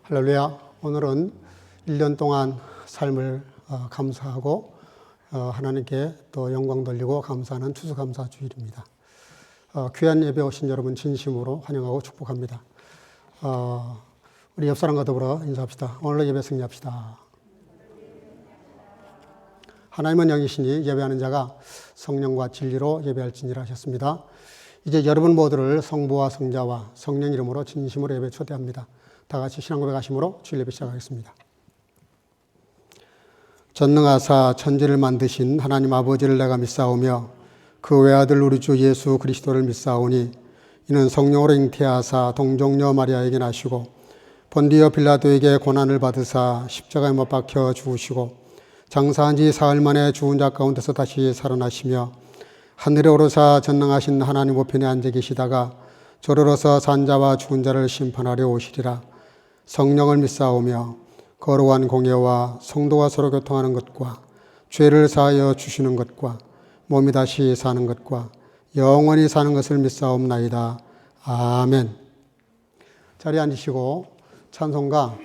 할렐루야. 오늘은 1년 동안 삶을 감사하고 하나님께 또 영광 돌리고 감사하는 추수감사 주일입니다. 귀한 예배 오신 여러분 진심으로 환영하고 축복합니다. 우리 옆 사람과 더불어 인사합시다. 오늘로 예배 승리합시다. 하나님은 영이시니 예배하는 자가 성령과 진리로 예배할지니라 하셨습니다. 이제 여러분 모두를 성부와 성자와 성령 이름으로 진심으로 예배 초대합니다. 다 같이 신앙 고백하심으로 주일 예배 시작하겠습니다. 전능하사 천지를 만드신 하나님 아버지를 내가 믿사오며 그 외아들 우리 주 예수 그리스도를 믿사오니 이는 성령으로 잉태하사 동정녀 마리아에게 나시고 본디오 빌라도에게 고난을 받으사 십자가에 못 박혀 죽으시고 장사한 지 사흘 만에 죽은 자 가운데서 다시 살아나시며 하늘에 오르사 전능하신 하나님 우편에 앉아 계시다가 저러러서 산자와 죽은 자를 심판하려 오시리라. 성령을 믿사오며 거룩한 공예와 성도가 서로 교통하는 것과 죄를 사하여 주시는 것과 몸이 다시 사는 것과 영원히 사는 것을 믿사옵나이다. 아멘. 자리에 앉으시고 찬송가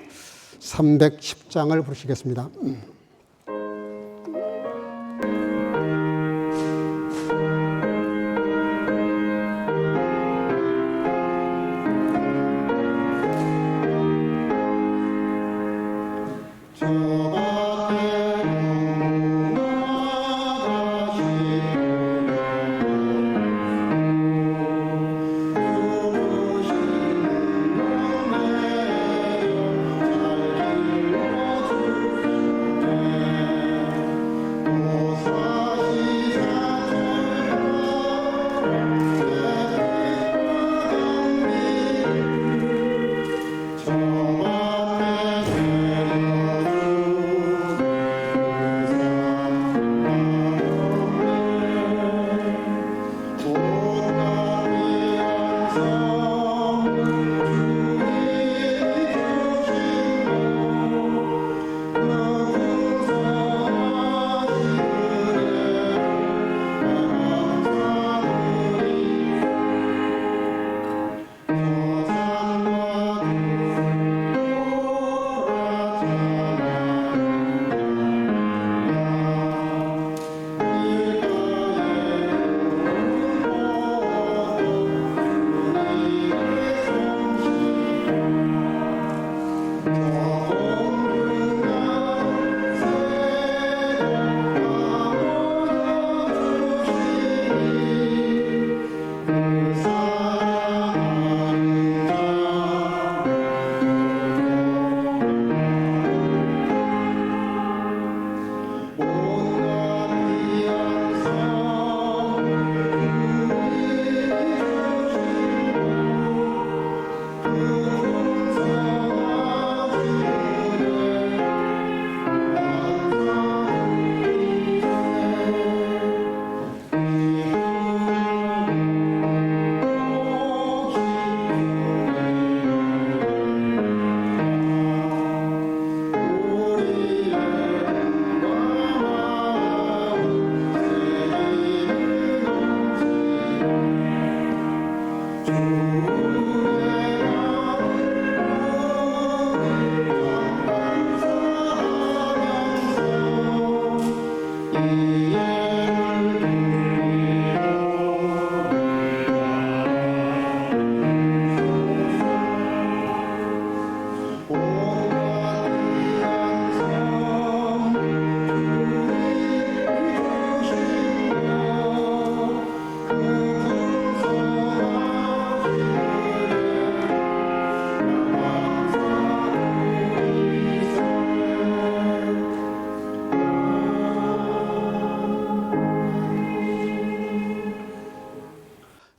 310장을 부르시겠습니다.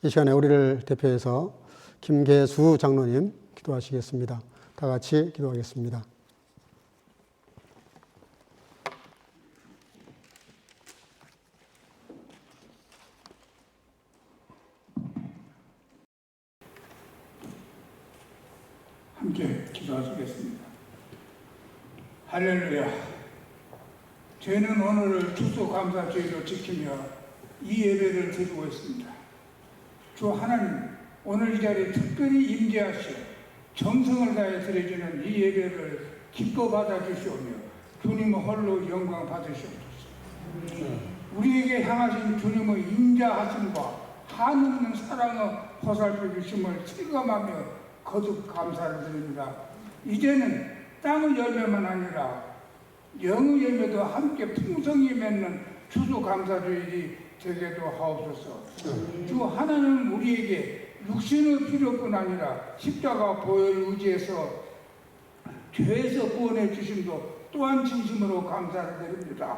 이 시간에 우리를 대표해서 김계수 장로님 기도하시겠습니다. 다 같이 기도하겠습니다. 함께 기도하시겠습니다. 할렐루야. 저희는 오늘을 추수감사주일로 지키며 이 예배를 드리고 있습니다. 주 하나님, 오늘 이 자리에 특별히 임재하시어 정성을 다해 드려지는 이 예배를 기뻐 받아주시오며 주님 홀로 영광 받으시옵소서. 우리에게 향하신 주님의 인자하심과 한없는 사랑을 보살펴 주심을 실감하며 거듭 감사를 드립니다. 이제는 땅의 열매만 아니라 영의 열매도 함께 풍성히 맺는 추수감사주일이 되게도 하옵소서. 주 하나님은 우리에게 육신의 필요뿐 아니라 십자가 보혈 의지해서 죄에서 구원해 주심도 또한 진심으로 감사를 드립니다.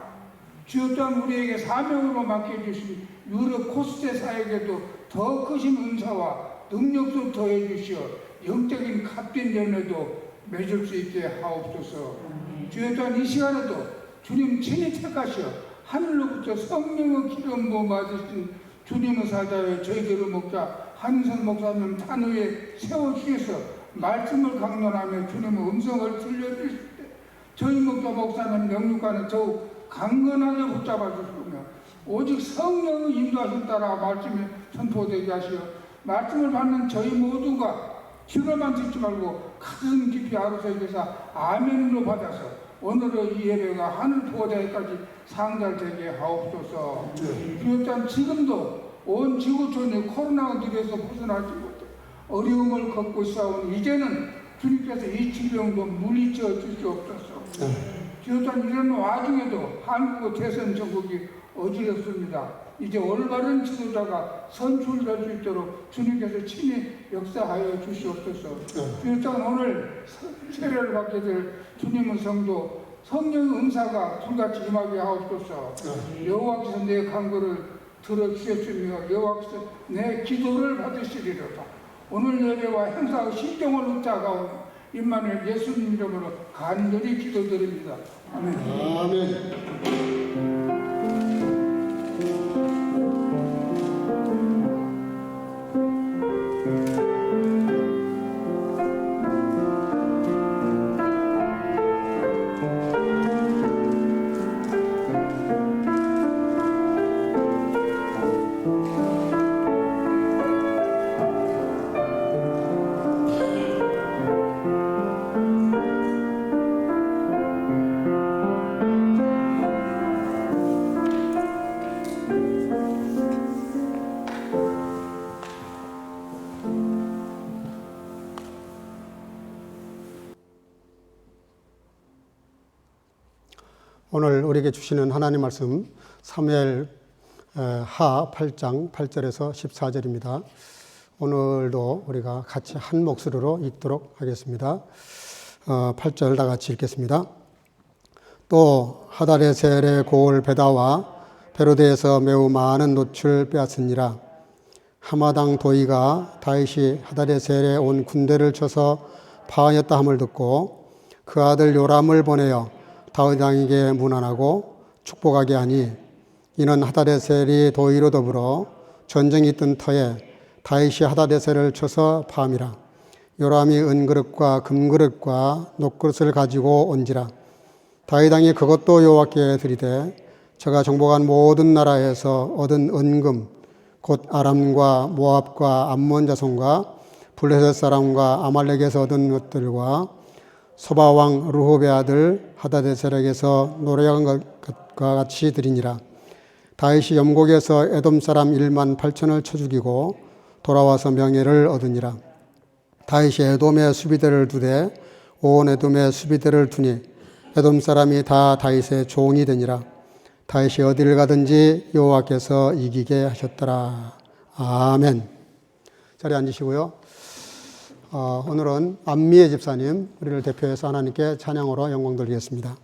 주여 또한 우리에게 사명으로 맡겨주신 유럽 코스제 사역에도 더 크신 은사와 능력도 더해 주시어 영적인 값진 열매도 맺을 수 있게 하옵소서. 주여 또한 이 시간에도 주님 친히 택하시어 하늘로부터 성령의 기름 부어 맞으신 주님의 사자여 저희들의 목자 한선 목사님 탄위에 세워주셔서 말씀을 강론하며 주님의 음성을 들려주실 때 저희 목사님 영육관을 더욱 강건하게 붙잡아 주시며 오직 성령의 인도하심 따라 말씀이 선포되게 하시어 말씀을 받는 저희 모두가 귀로만 듣지 말고 가슴 깊이 아로새겨서 아멘으로 받아서 오늘의 이 예배가 하늘 보호자에까지 상달되게 하옵소서. 주여 지금도 온 지구촌이 코로나19에서 벗어나지 못해 어려움을 겪고 있사오니 이제는 주님께서 이 질병도 물리쳐 주시옵소서. 주여 이런 와중에도 한국의 대선 전국이 어지럽습니다. 이제 올바른 지도자가 선출될 수 있도록 주님께서 친히 역사하여 주시옵소서. 주여 오늘 세례를 받게 될 주님의 성도 성령의 은사가 불같이 임하게 하옵소서. 여호와께서 내 간구를 들어주셨으며 여호와께서 내 기도를 받으시리로다. 오늘 예배와 행사의 신정을 의탁하오니 임마누엘 예수님 이름으로 간절히 기도드립니다. 아멘. 아멘. 오늘 우리에게 주시는 하나님 말씀 사무엘 하 8장 8절에서 14절입니다. 오늘도 우리가 같이 한 목소리로 읽도록 하겠습니다. 8절 다 같이 읽겠습니다. 또 하다레셀의 고을 베다와 베로데에서 매우 많은 놋을 빼앗으니라. 하마당 도이가 다윗이 하다레셀에 온 군대를 쳐서 파하였다 함을 듣고 그 아들 요람을 보내어 다윗 왕에게 문안하고 축복하게 하니 이는 하다레셀이 도이로 더불어 전쟁이 있던 터에 다윗이 하다레셀을 쳐서 파함이라. 요람이 은그릇과 금그릇과 녹그릇을 가지고 온지라. 다윗 왕이 그것도 여호와께 드리되 저가 정복한 모든 나라에서 얻은 은금 곧 아람과 모압과 암몬 자손과 블레셋 사람과 아말렉에서 얻은 것들과 소바왕 르홉의 아들 하다데셀에게서 노래한 것과 같이 드리니라. 다윗이 염곡에서 에돔 사람 1만 8천을 쳐 죽이고 돌아와서 명예를 얻으니라. 다윗이 에돔의 수비대를 두되 온 에돔의 수비대를 두니 에돔 사람이 다 다윗의 종이 되니라. 다윗이 어디를 가든지 여호와께서 이기게 하셨더라. 아멘. 자리에 앉으시고요. 오늘은 안미애 집사님, 우리를 대표해서 하나님께 찬양으로 영광 돌리겠습니다.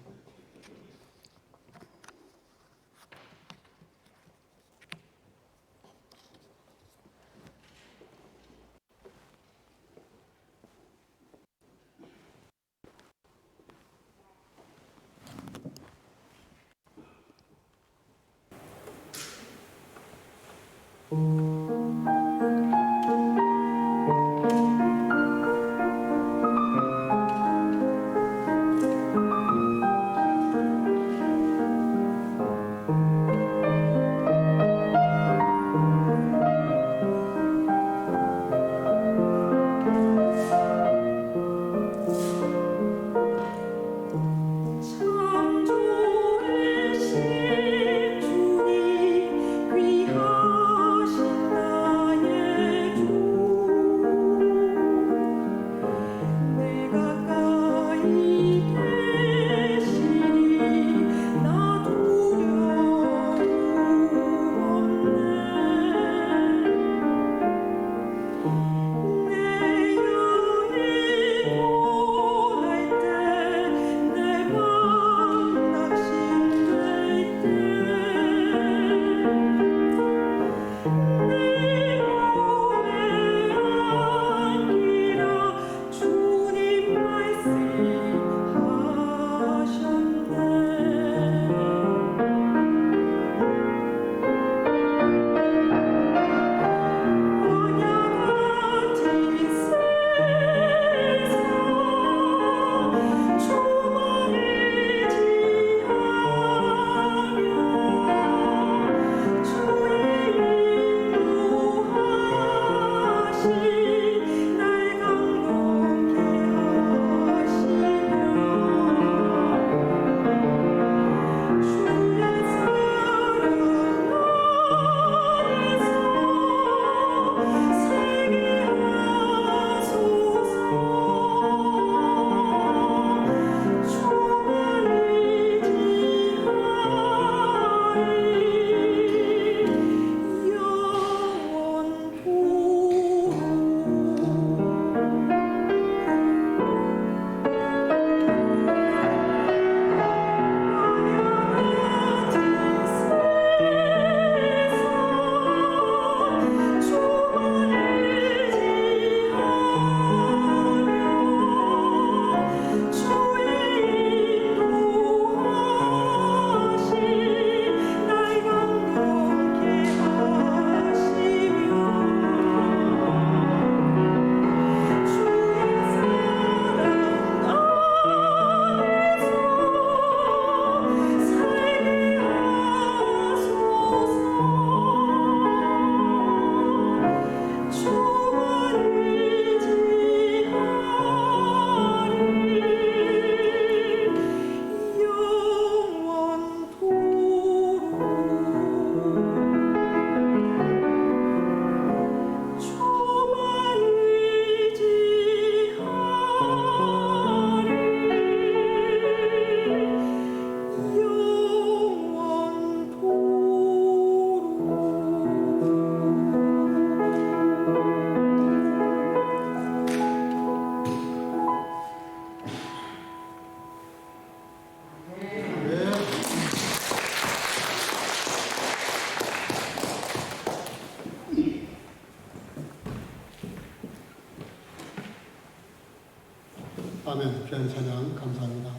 아멘. 귀한 찬양 감사합니다.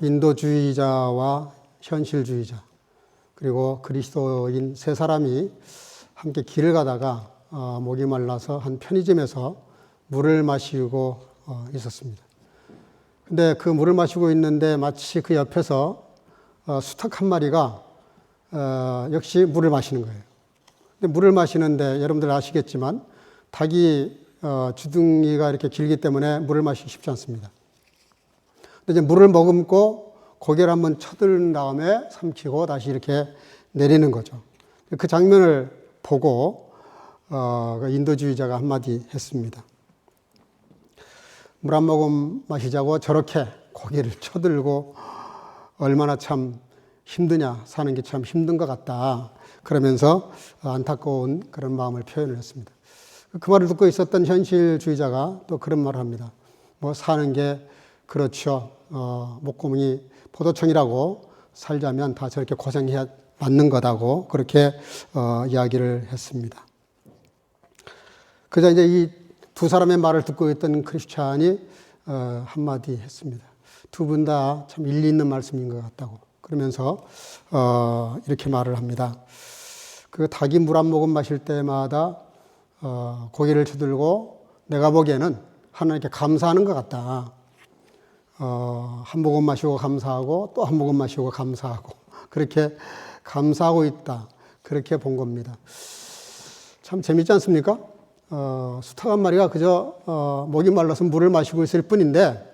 인도주의자와 현실주의자 그리고 그리스도인 세 사람이 함께 길을 가다가 목이 말라서 한 편의점에서 물을 마시고 있었습니다. 근데 그 물을 마시고 있는데 마치 그 옆에서 수탉 한 마리가 역시 물을 마시는 거예요. 근데 물을 마시는데 여러분들 아시겠지만 닭이 주둥이가 이렇게 길기 때문에 물을 마시기 쉽지 않습니다. 근데 이제 물을 머금고 고개를 한번 쳐든 다음에 삼키고 다시 이렇게 내리는 거죠. 그 장면을 보고 인도주의자가 한마디 했습니다. 물 한 모금 마시자고 저렇게 고개를 쳐들고 얼마나 참 힘드냐, 사는 게 참 힘든 것 같다. 그러면서 안타까운 그런 마음을 표현을 했습니다. 그 말을 듣고 있었던 현실주의자가 또 그런 말을 합니다. 뭐 사는 게 그렇죠. 목구멍이 포도청이라고 살자면 다 저렇게 고생해야 맞는 거다고 그렇게 이야기를 했습니다. 그저 이제 이 두 사람의 말을 듣고 있던 크리스찬이 한마디 했습니다. 두 분 다 참 일리 있는 말씀인 것 같다고. 그러면서 이렇게 말을 합니다. 그 닭이 물 한 모금 마실 때마다 고개를 쳐들고 내가 보기에는 하나님께 감사하는 것 같다. 한 모금 마시고 감사하고 또 한 모금 마시고 감사하고 그렇게 감사하고 있다. 그렇게 본 겁니다. 참 재밌지 않습니까? 수탉 한 마리가 그저 목이 말라서 물을 마시고 있을 뿐인데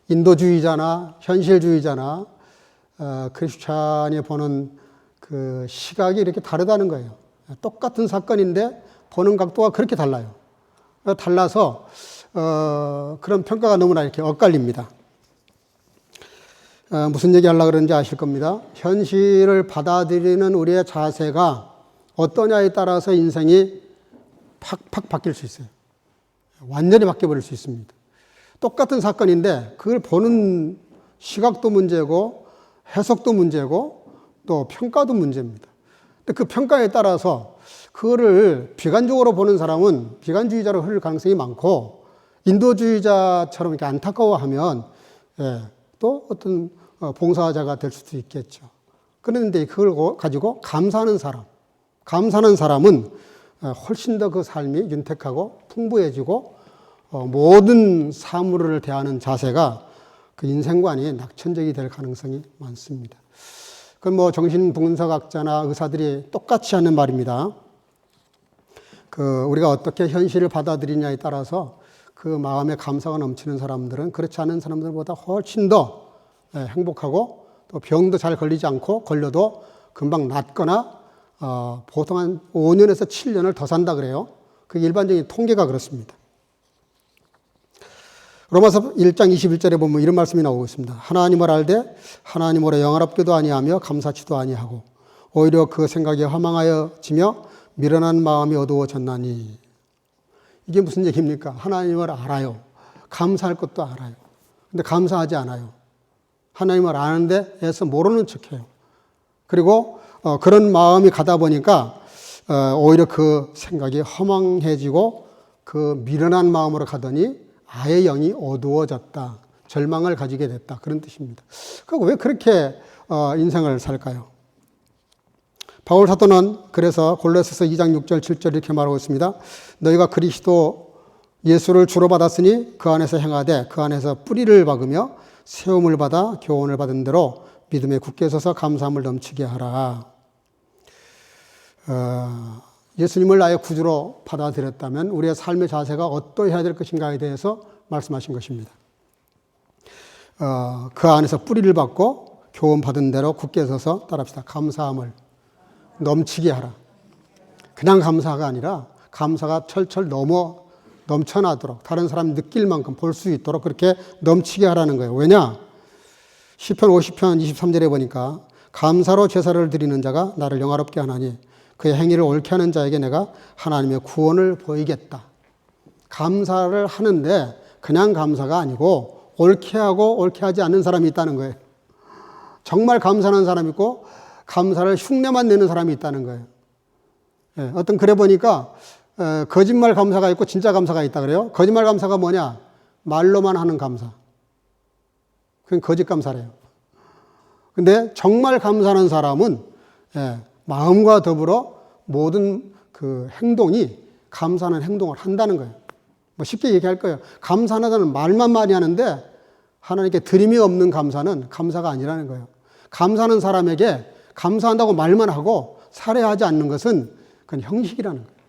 인도주의자나 현실주의자나 크리스찬이 보는 그 시각이 이렇게 다르다는 거예요. 똑같은 사건인데 보는 각도가 그렇게 달라요. 달라서 그런 평가가 너무나 이렇게 엇갈립니다. 무슨 얘기 하려고 그러는지 아실 겁니다. 현실을 받아들이는 우리의 자세가 어떠냐에 따라서 인생이 팍팍 바뀔 수 있어요. 완전히 바뀌어버릴 수 있습니다. 똑같은 사건인데 그걸 보는 시각도 문제고 해석도 문제고 또 평가도 문제입니다. 근데 그 평가에 따라서 그거를 비관적으로 보는 사람은 비관주의자로 흐를 가능성이 많고 인도주의자처럼 이렇게 안타까워하면 또 어떤 봉사자가 될 수도 있겠죠. 그런데 그걸 가지고 감사하는 사람은 훨씬 더 그 삶이 윤택하고 풍부해지고 모든 사물을 대하는 자세가 그 인생관이 낙천적이 될 가능성이 많습니다. 그건 뭐 정신분석학자나 의사들이 똑같이 하는 말입니다. 우리가 어떻게 현실을 받아들이냐에 따라서 그 마음에 감사가 넘치는 사람들은 그렇지 않은 사람들보다 훨씬 더 행복하고 또 병도 잘 걸리지 않고 걸려도 금방 낫거나 보통 한 5년에서 7년을 더 산다 그래요. 그게 일반적인 통계가 그렇습니다. 로마서 1장 21절에 보면 이런 말씀이 나오고 있습니다. 하나님을 알되 하나님으로 영화롭게도 아니하며 감사치도 아니하고 오히려 그 생각이 허망하여지며 미련한 마음이 어두워졌나니. 이게 무슨 얘기입니까? 하나님을 알아요. 감사할 것도 알아요. 근데 감사하지 않아요. 하나님을 아는데 애써 모르는 척해요. 그리고 그런 마음이 가다 보니까 오히려 그 생각이 허망해지고 그 미련한 마음으로 가더니 아예 영이 어두워졌다. 절망을 가지게 됐다. 그런 뜻입니다. 왜 그렇게 인생을 살까요? 바울 사도는 그래서 골로새서 2장 6절 7절 이렇게 말하고 있습니다. 너희가 그리스도 예수를 주로 받았으니 그 안에서 행하되 그 안에서 뿌리를 박으며 세움을 받아 교훈을 받은 대로 믿음에 굳게 서서 감사함을 넘치게 하라. 예수님을 나의 구주로 받아들였다면 우리의 삶의 자세가 어떠해야 될 것인가에 대해서 말씀하신 것입니다. 그 안에서 뿌리를 받고 교훈 받은 대로 굳게 서서 따라합시다. 감사함을 넘치게 하라. 그냥 감사가 아니라 감사가 철철 넘쳐나도록 다른 사람이 느낄 만큼 볼 수 있도록 그렇게 넘치게 하라는 거예요. 왜냐? 시편 50편 23절에 보니까 감사로 제사를 드리는 자가 나를 영화롭게 하나니 그의 행위를 옳게 하는 자에게 내가 하나님의 구원을 보이겠다. 감사를 하는데 그냥 감사가 아니고 옳게 하고 옳게 하지 않는 사람이 있다는 거예요. 정말 감사하는 사람이 있고 감사를 흉내만 내는 사람이 있다는 거예요. 어떤 글에 보니까 거짓말 감사가 있고 진짜 감사가 있다 그래요. 거짓말 감사가 뭐냐? 말로만 하는 감사. 그건 거짓 감사래요. 근데 정말 감사하는 사람은 마음과 더불어 모든 그 행동이 감사하는 행동을 한다는 거예요. 뭐 쉽게 얘기할 거예요. 감사하다는 말만 많이 하는데 하나님께 드림이 없는 감사는 감사가 아니라는 거예요. 감사하는 사람에게 감사한다고 말만 하고 살해하지 않는 것은 그건 형식이라는 거예요.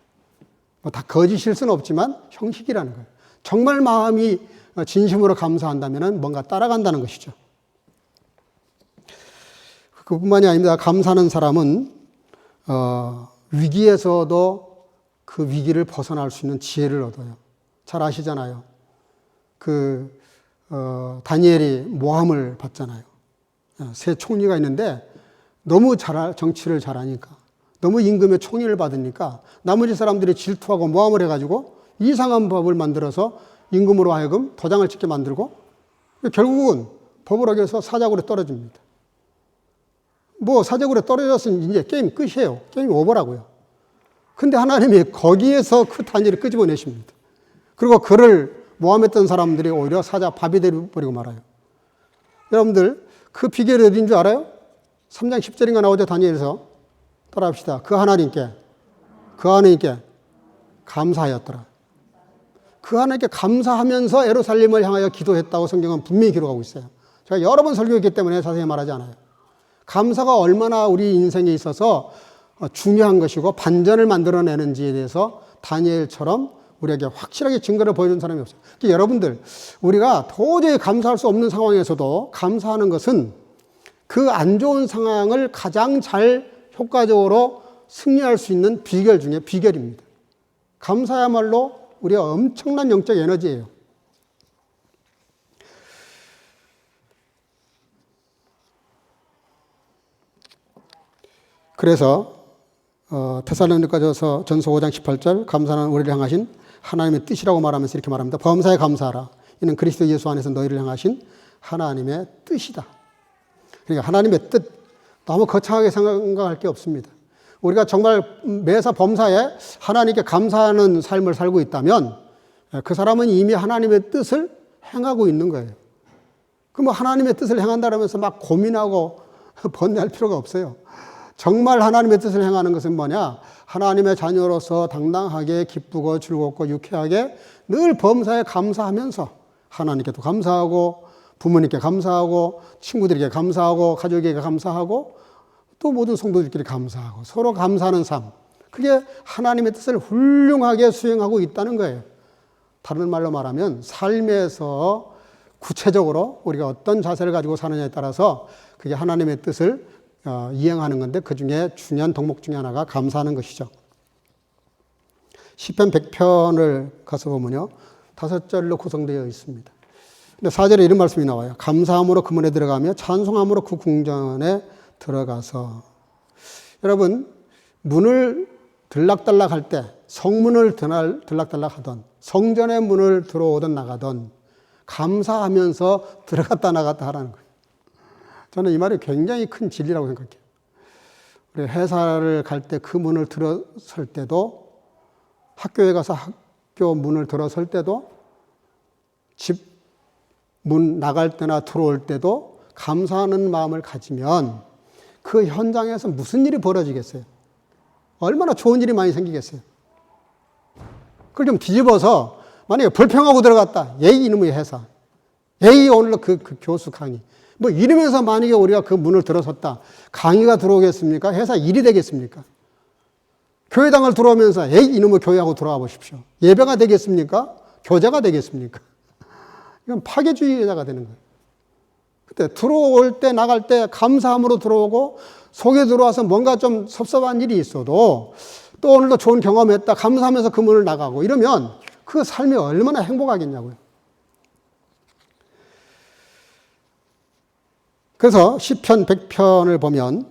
뭐 다 거짓일 수는 없지만 형식이라는 거예요. 정말 마음이 진심으로 감사한다면 뭔가 따라간다는 것이죠. 그뿐만이 아닙니다. 감사하는 사람은 위기에서도 그 위기를 벗어날 수 있는 지혜를 얻어요. 잘 아시잖아요. 다니엘이 모함을 받잖아요. 세 총리가 있는데 너무 정치를 잘하니까, 너무 임금의 총리를 받으니까 나머지 사람들이 질투하고 모함을 해가지고 이상한 법을 만들어서 임금으로 하여금 도장을 찍게 만들고 결국은 법을 어겨서 사자굴에 떨어집니다. 뭐 사자굴에 떨어졌으니 이제 게임 끝이에요. 게임 오버라고요. 근데 하나님이 거기에서 그 다니엘을 끄집어내십니다. 그리고 그를 모함했던 사람들이 오히려 사자 밥이 되어버리고 말아요. 여러분들 그 비결이 어딘 줄 알아요? 3장 10절인가 나오죠. 다니엘에서 따라합시다. 그 하나님께 감사하였더라. 그 하나님께 감사하면서 예루살렘을 향하여 기도했다고 성경은 분명히 기록하고 있어요. 제가 여러 번 설교했기 때문에 자세히 말하지 않아요. 감사가 얼마나 우리 인생에 있어서 중요한 것이고 반전을 만들어내는지에 대해서 다니엘처럼 우리에게 확실하게 증거를 보여준 사람이 없어요. 그러니까 여러분들, 우리가 도저히 감사할 수 없는 상황에서도 감사하는 것은 그 안 좋은 상황을 가장 잘 효과적으로 승리할 수 있는 비결 중에 비결입니다. 감사야말로 우리의 엄청난 영적 에너지예요. 그래서 테살로니가전서 5장 18절 감사는 우리를 향하신 하나님의 뜻이라고 말하면서 이렇게 말합니다. 범사에 감사하라. 이는 그리스도 예수 안에서 너희를 향하신 하나님의 뜻이다. 그러니까 하나님의 뜻, 너무 거창하게 생각할 게 없습니다. 우리가 정말 매사 범사에 하나님께 감사하는 삶을 살고 있다면 그 사람은 이미 하나님의 뜻을 행하고 있는 거예요. 그 뭐 하나님의 뜻을 행한다면서 막 고민하고 번뇌할 필요가 없어요. 정말 하나님의 뜻을 행하는 것은 뭐냐? 하나님의 자녀로서 당당하게 기쁘고 즐겁고 유쾌하게 늘 범사에 감사하면서 하나님께도 감사하고 부모님께 감사하고 친구들에게 감사하고 가족에게 감사하고 또 모든 성도들끼리 감사하고 서로 감사하는 삶. 그게 하나님의 뜻을 훌륭하게 수행하고 있다는 거예요. 다른 말로 말하면 삶에서 구체적으로 우리가 어떤 자세를 가지고 사느냐에 따라서 그게 하나님의 뜻을 이행하는 건데 그 중에 중요한 덕목 중에 하나가 감사하는 것이죠. 시편 100편을 가서 보면요. 5절로 구성되어 있습니다. 근데 4절에 이런 말씀이 나와요. 감사함으로 그 문에 들어가며 찬송함으로 그 궁전에 들어가서. 여러분, 문을 들락달락 할 때 성문을 들락달락 하던 성전의 문을 들어오든 나가던 감사하면서 들어갔다 나갔다 하라는 거예요. 저는 이 말이 굉장히 큰 진리라고 생각해요. 우리 회사를 갈 때 그 문을 들어설 때도, 학교에 가서 학교 문을 들어설 때도, 집 문 나갈 때나 들어올 때도 감사하는 마음을 가지면 그 현장에서 무슨 일이 벌어지겠어요? 얼마나 좋은 일이 많이 생기겠어요? 그걸 좀 뒤집어서 만약에 불평하고 들어갔다. 에이 이놈의 회사. 에이 오늘 그 교수 강의. 뭐 이러면서 만약에 우리가 그 문을 들어섰다. 강의가 들어오겠습니까? 회사 일이 되겠습니까? 교회당을 들어오면서 에이 이놈의 교회하고 들어와 보십시오. 예배가 되겠습니까? 교제가 되겠습니까? 이건 파괴주의자가 되는 거예요. 그때 들어올 때 나갈 때 감사함으로 들어오고 속에 들어와서 뭔가 좀 섭섭한 일이 있어도 또 오늘도 좋은 경험했다 감사하면서 그 문을 나가고 이러면 그 삶이 얼마나 행복하겠냐고요. 그래서 시편 100편을 보면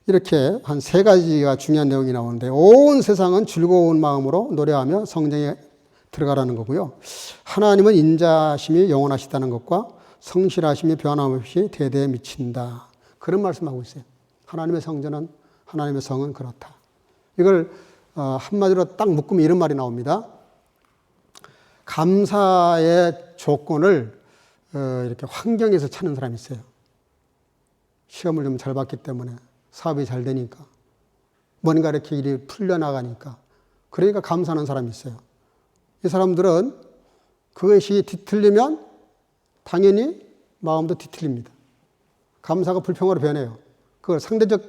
이렇게 한 3가지가 중요한 내용이 나오는데 온 세상은 즐거운 마음으로 노래하며 성전에 들어가라는 거고요. 하나님은 인자심이 영원하시다는 것과 성실하심이 변함없이 대대에 미친다. 그런 말씀하고 있어요. 하나님의 성전은, 하나님의 성은 그렇다. 이걸 한마디로 딱 묶으면 이런 말이 나옵니다. 감사의 조건을 이렇게 환경에서 찾는 사람이 있어요. 시험을 좀 잘 봤기 때문에 사업이 잘 되니까 뭔가 이렇게 일이 풀려나가니까 그러니까 감사하는 사람이 있어요. 이 사람들은 그것이 뒤틀리면 당연히 마음도 뒤틀립니다. 감사가 불평으로 변해요. 그걸 상대적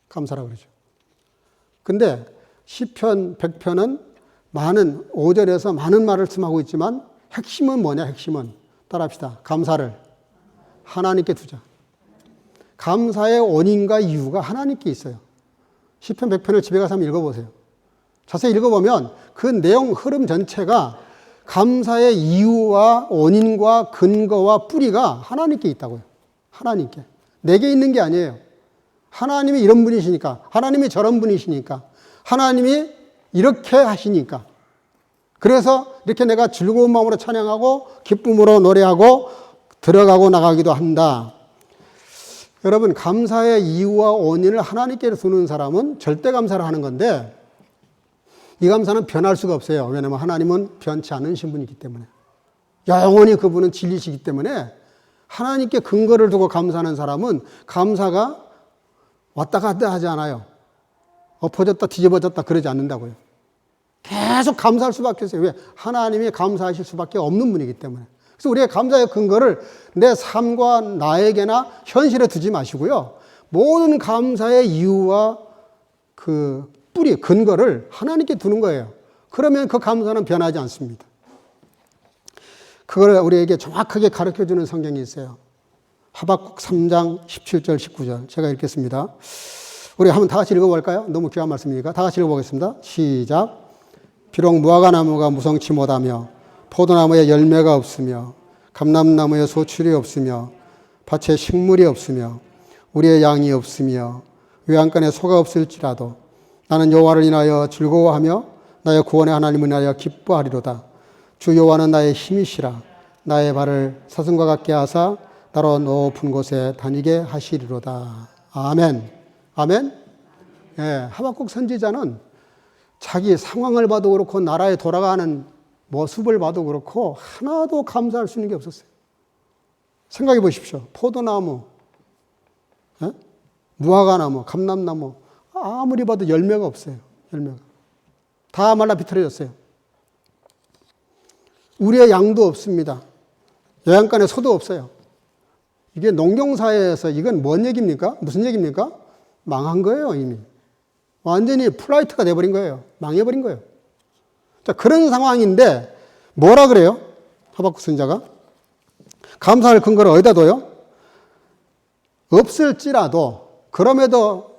감사라고 그러죠. 근데 시편 100편은 많은 5절에서 많은 말을 말씀하고 있지만 핵심은 뭐냐? 핵심은 따라합시다. 감사를 하나님께 두자. 감사의 원인과 이유가 하나님께 있어요. 시편 100편을 집에 가서 한번 읽어보세요. 자세히 읽어보면 그 내용 흐름 전체가 감사의 이유와 원인과 근거와 뿌리가 하나님께 있다고요. 하나님께. 내게 있는 게 아니에요. 하나님이 이런 분이시니까, 하나님이 저런 분이시니까, 하나님이 이렇게 하시니까. 그래서 이렇게 내가 즐거운 마음으로 찬양하고 기쁨으로 노래하고 들어가고 나가기도 한다. 여러분, 감사의 이유와 원인을 하나님께 두는 사람은 절대 감사를 하는 건데 이 감사는 변할 수가 없어요. 왜냐하면 하나님은 변치 않으신 분이기 때문에. 영원히 그분은 진리시기 때문에 하나님께 근거를 두고 감사하는 사람은 감사가 왔다 갔다 하지 않아요. 엎어졌다 뒤집어졌다 그러지 않는다고요. 계속 감사할 수밖에 없어요. 왜? 하나님이 감사하실 수밖에 없는 분이기 때문에. 그래서 우리의 감사의 근거를 내 삶과 나에게나 현실에 두지 마시고요. 모든 감사의 이유와 그 뿌리, 근거를 하나님께 두는 거예요. 그러면 그 감사는 변하지 않습니다. 그걸 우리에게 정확하게 가르쳐주는 성경이 있어요. 하박국 3장 17절 19절 제가 읽겠습니다. 우리 한번 다 같이 읽어볼까요? 너무 귀한 말씀이니까 다 같이 읽어보겠습니다. 시작. 비록 무화과나무가 무성치 못하며 포도나무에 열매가 없으며 감람나무에 소출이 없으며 밭에 식물이 없으며 우리의 양이 없으며 외양간에 소가 없을지라도 나는 여호와를 인하여 즐거워하며 나의 구원의 하나님을 인하여 기뻐하리로다. 주 여호와는 나의 힘이시라. 나의 발을 사슴과 같게 하사 나로 높은 곳에 다니게 하시리로다. 아멘. 아멘. 예, 하박국 선지자는 자기 상황을 봐도 그렇고 나라에 돌아가는 모습을 봐도 그렇고 하나도 감사할 수 있는 게 없었어요. 생각해 보십시오. 포도나무, 예? 무화과나무, 감람나무 아무리 봐도 열매가 없어요. 열매가. 다 말라 비틀어졌어요. 우리의 양도 없습니다. 외양간에 소도 없어요. 이게 농경사회에서 이건 뭔 얘기입니까? 무슨 얘기입니까? 망한 거예요, 이미. 완전히 플라이트가 돼버린 거예요. 망해버린 거예요. 자, 그런 상황인데 뭐라 그래요? 하박국 선지자가 감사할 근거를 어디다 둬요? 없을지라도 그럼에도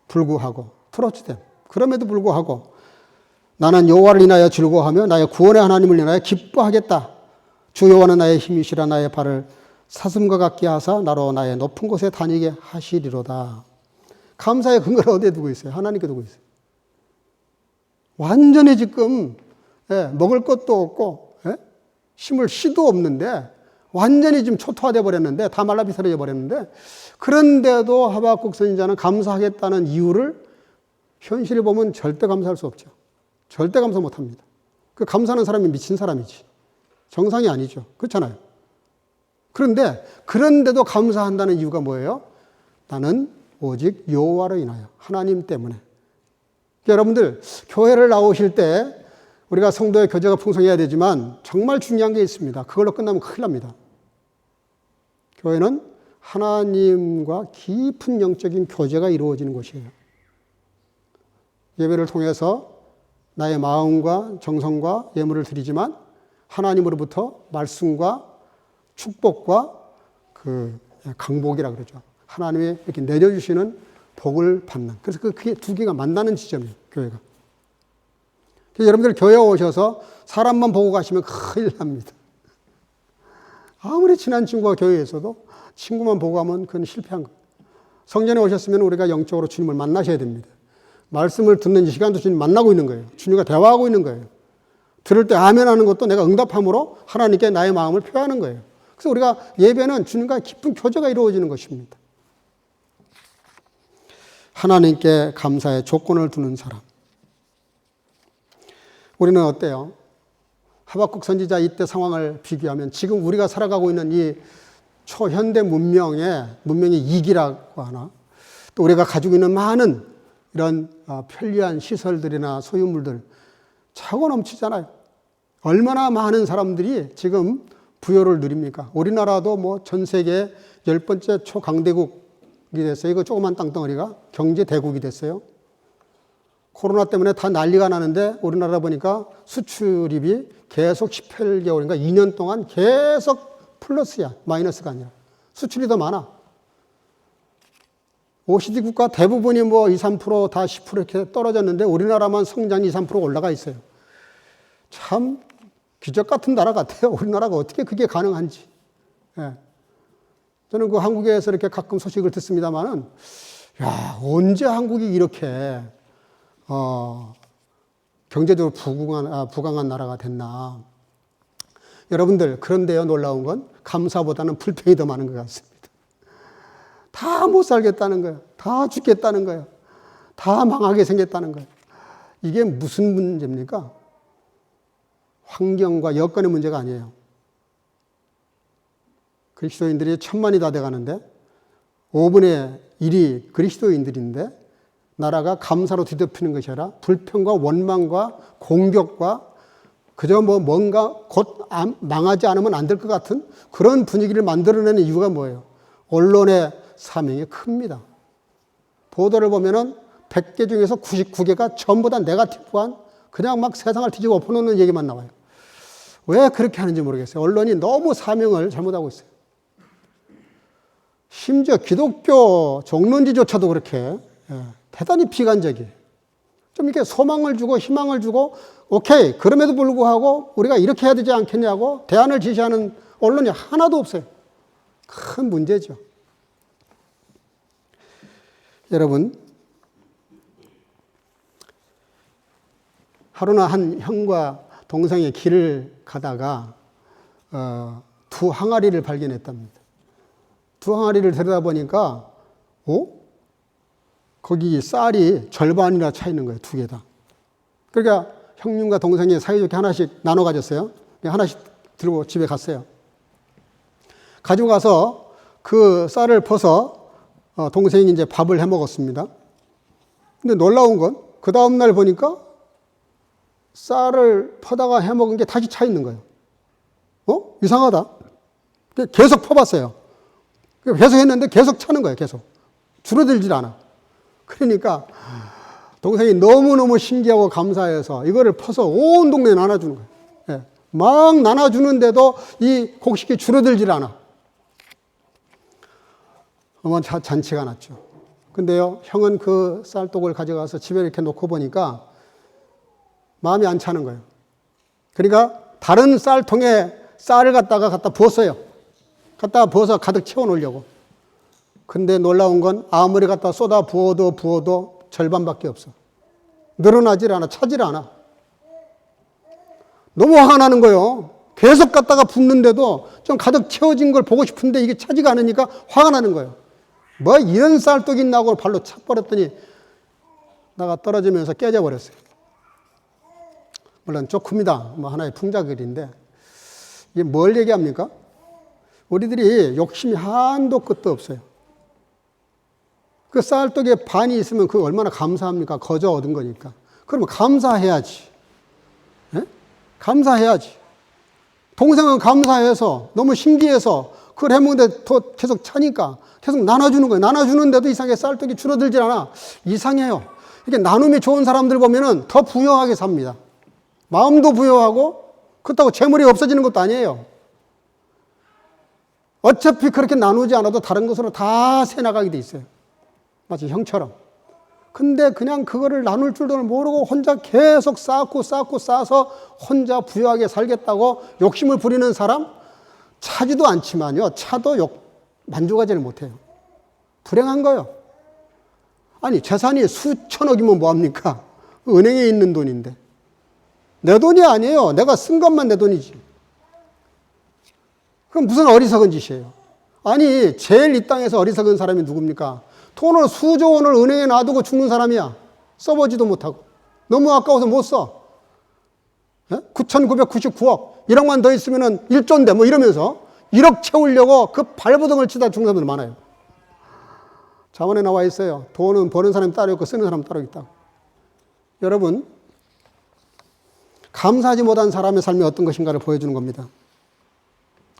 불구하고 트로츠댐 그럼에도 불구하고 나는 여호와를 인하여 즐거워하며 나의 구원의 하나님을 인하여 기뻐하겠다. 주 여호와는 나의 힘이시라. 나의 발을 사슴과 같게 하사 나로 나의 높은 곳에 다니게 하시리로다. 감사의 근거를 어디에 두고 있어요? 하나님께 두고 있어요. 완전히 지금 먹을 것도 없고 심을 씨도 없는데 완전히 지금 초토화되어 버렸는데 다 말라 비틀어져 버렸는데 그런데도 하박국 선지자는 감사하겠다는 이유를 현실에 보면 절대 감사할 수 없죠. 절대 감사 못합니다. 그 감사하는 사람이 미친 사람이지. 정상이 아니죠. 그렇잖아요. 그런데도 감사한다는 이유가 뭐예요? 나는 오직 여호와로 인하여 하나님 때문에. 여러분들 교회를 나오실 때 우리가 성도의 교제가 풍성해야 되지만 정말 중요한 게 있습니다. 그걸로 끝나면 큰일 납니다. 교회는 하나님과 깊은 영적인 교제가 이루어지는 곳이에요. 예배를 통해서 나의 마음과 정성과 예물을 드리지만 하나님으로부터 말씀과 축복과 그 강복이라 그러죠. 하나님이 이렇게 내려주시는 복을 받는. 그래서 그게 두 개가 만나는 지점이에요, 교회가. 여러분들 교회 오셔서 사람만 보고 가시면 큰일 납니다. 아무리 친한 친구가 교회에 있어도 친구만 보고 가면 그건 실패한 거예요. 성전에 오셨으면 우리가 영적으로 주님을 만나셔야 됩니다. 말씀을 듣는 이 시간도 주님 만나고 있는 거예요. 주님과 대화하고 있는 거예요. 들을 때 아멘 하는 것도 내가 응답함으로 하나님께 나의 마음을 표하는 거예요. 그래서 우리가 예배는 주님과 깊은 교제가 이루어지는 것입니다. 하나님께 감사의 조건을 두는 사람. 우리는 어때요? 하박국 선지자 이때 상황을 비교하면 지금 우리가 살아가고 있는 이 초현대 문명의 2기라고 하나, 또 우리가 가지고 있는 많은 이런 편리한 시설들이나 소유물들 차고 넘치잖아요. 얼마나 많은 사람들이 지금 부여를 누립니까? 우리나라도 뭐 전 세계 10번째 초강대국이 됐어요. 이거 조그만 땅덩어리가 경제 대국이 됐어요. 코로나 때문에 다 난리가 나는데 우리나라 보니까 수출입이 계속 18개월인가 2년 동안 계속 플러스야. 마이너스가 아니라. 수출이 더 많아. OECD 국가 대부분이 뭐 2, 3% 다 10% 이렇게 떨어졌는데 우리나라만 성장이 2, 3% 올라가 있어요. 참 기적 같은 나라 같아요. 우리나라가 어떻게 그게 가능한지. 예. 저는 그 한국에서 이렇게 가끔 소식을 듣습니다만은, 야, 언제 한국이 이렇게, 경제적으로 부강한 나라가 됐나. 여러분들, 그런데요, 놀라운 건 감사보다는 불평이 더 많은 것 같습니다. 다 못 살겠다는 거예요. 다 죽겠다는 거예요. 다 망하게 생겼다는 거예요. 이게 무슨 문제입니까? 환경과 여건의 문제가 아니에요. 그리스도인들이 1000만이 다 돼가는데 5분의 1이 그리스도인들인데 나라가 감사로 뒤덮이는 것이 아니라 불평과 원망과 공격과 그저 뭔가 곧 망하지 않으면 안 될 것 같은 그런 분위기를 만들어내는 이유가 뭐예요? 언론의 사명이 큽니다. 보도를 보면은 100개 중에서 99개가 전부 다 네거티브한 그냥 막 세상을 뒤집어 엎어놓는 얘기만 나와요. 왜 그렇게 하는지 모르겠어요. 언론이 너무 사명을 잘못하고 있어요. 심지어 기독교 종론지조차도 그렇게 대단히 비관적이에요. 좀 이렇게 소망을 주고 희망을 주고 오케이 그럼에도 불구하고 우리가 이렇게 해야 되지 않겠냐고 대안을 제시하는 언론이 하나도 없어요. 큰 문제죠. 여러분, 하루나 한 형과 동생이 길을 가다가 두 항아리를 발견했답니다. 두 항아리를 들여다보니까 거기 쌀이 절반이나 차 있는 거예요. 두 개 다. 그러니까 형님과 동생이 사이좋게 하나씩 나눠 가졌어요. 하나씩 들고 집에 갔어요. 가지고 가서 그 쌀을 퍼서 동생이 이제 밥을 해 먹었습니다. 근데 놀라운 건 그 다음날 보니까 쌀을 퍼다가 해 먹은 게 다시 차 있는 거예요. 이상하다. 계속 퍼봤어요. 계속 했는데 계속 차는 거예요. 계속. 줄어들질 않아. 그러니까 동생이 너무너무 신기하고 감사해서 이거를 퍼서 온 동네에 나눠주는 거예요. 예. 막 나눠주는데도 이 곡식이 줄어들질 않아. 어머 잔치가 났죠. 근데요, 형은 그 쌀독을 가져가서 집에 이렇게 놓고 보니까 마음이 안 차는 거예요. 그러니까 다른 쌀통에 쌀을 갖다 부었어요. 갖다 부어서 가득 채워 놓으려고. 근데 놀라운 건 아무리 갖다 쏟아 부어도 절반밖에 없어. 늘어나질 않아. 차질 않아. 너무 화가 나는 거예요. 계속 갖다가 붓는데도 좀 가득 채워진 걸 보고 싶은데 이게 차지가 않으니까 화가 나는 거예요. 뭐 이런 쌀떡이 있나고 발로 차버렸더니 나가 떨어지면서 깨져버렸어요. 물론 조금이다. 뭐 하나의 풍자글인데 이게 뭘 얘기합니까? 우리들이 욕심이 한도 끝도 없어요. 그 쌀떡에 반이 있으면 그거 얼마나 감사합니까? 거저 얻은 거니까. 그러면 감사해야지. 예? 감사해야지. 동생은 감사해서 너무 신기해서 그걸 해먹는데 더 계속 차니까 계속 나눠주는 거예요. 나눠주는데도 이상하게 쌀떡이 줄어들질 않아. 이상해요. 이렇게 나눔이 좋은 사람들 보면은 더 부유하게 삽니다. 마음도 부유하고 그렇다고 재물이 없어지는 것도 아니에요. 어차피 그렇게 나누지 않아도 다른 것으로 다 새나가게 돼 있어요. 마치 형처럼. 근데 그냥 그거를 나눌 줄도 모르고 혼자 계속 쌓고 쌓아서 혼자 부유하게 살겠다고 욕심을 부리는 사람 차지도 않지만요. 차도 만족하지를 못해요. 불행한 거예요. 아니 재산이 수천억이면 뭐합니까? 은행에 있는 돈인데. 내 돈이 아니에요. 내가 쓴 것만 내 돈이지. 그럼 무슨 어리석은 짓이에요. 아니 제일 이 땅에서 어리석은 사람이 누굽니까? 돈을 수조 원을 은행에 놔두고 죽는 사람이야. 써보지도 못하고. 너무 아까워서 못 써. 9,999억 1억만 더 있으면 1조인데 뭐 이러면서 1억 채우려고 그 발버둥을 치다 죽는 사람들 많아요. 자문에 나와 있어요. 돈은 버는 사람이 따로 있고 쓰는 사람이 따로 있다고. 여러분, 감사하지 못한 사람의 삶이 어떤 것인가를 보여주는 겁니다.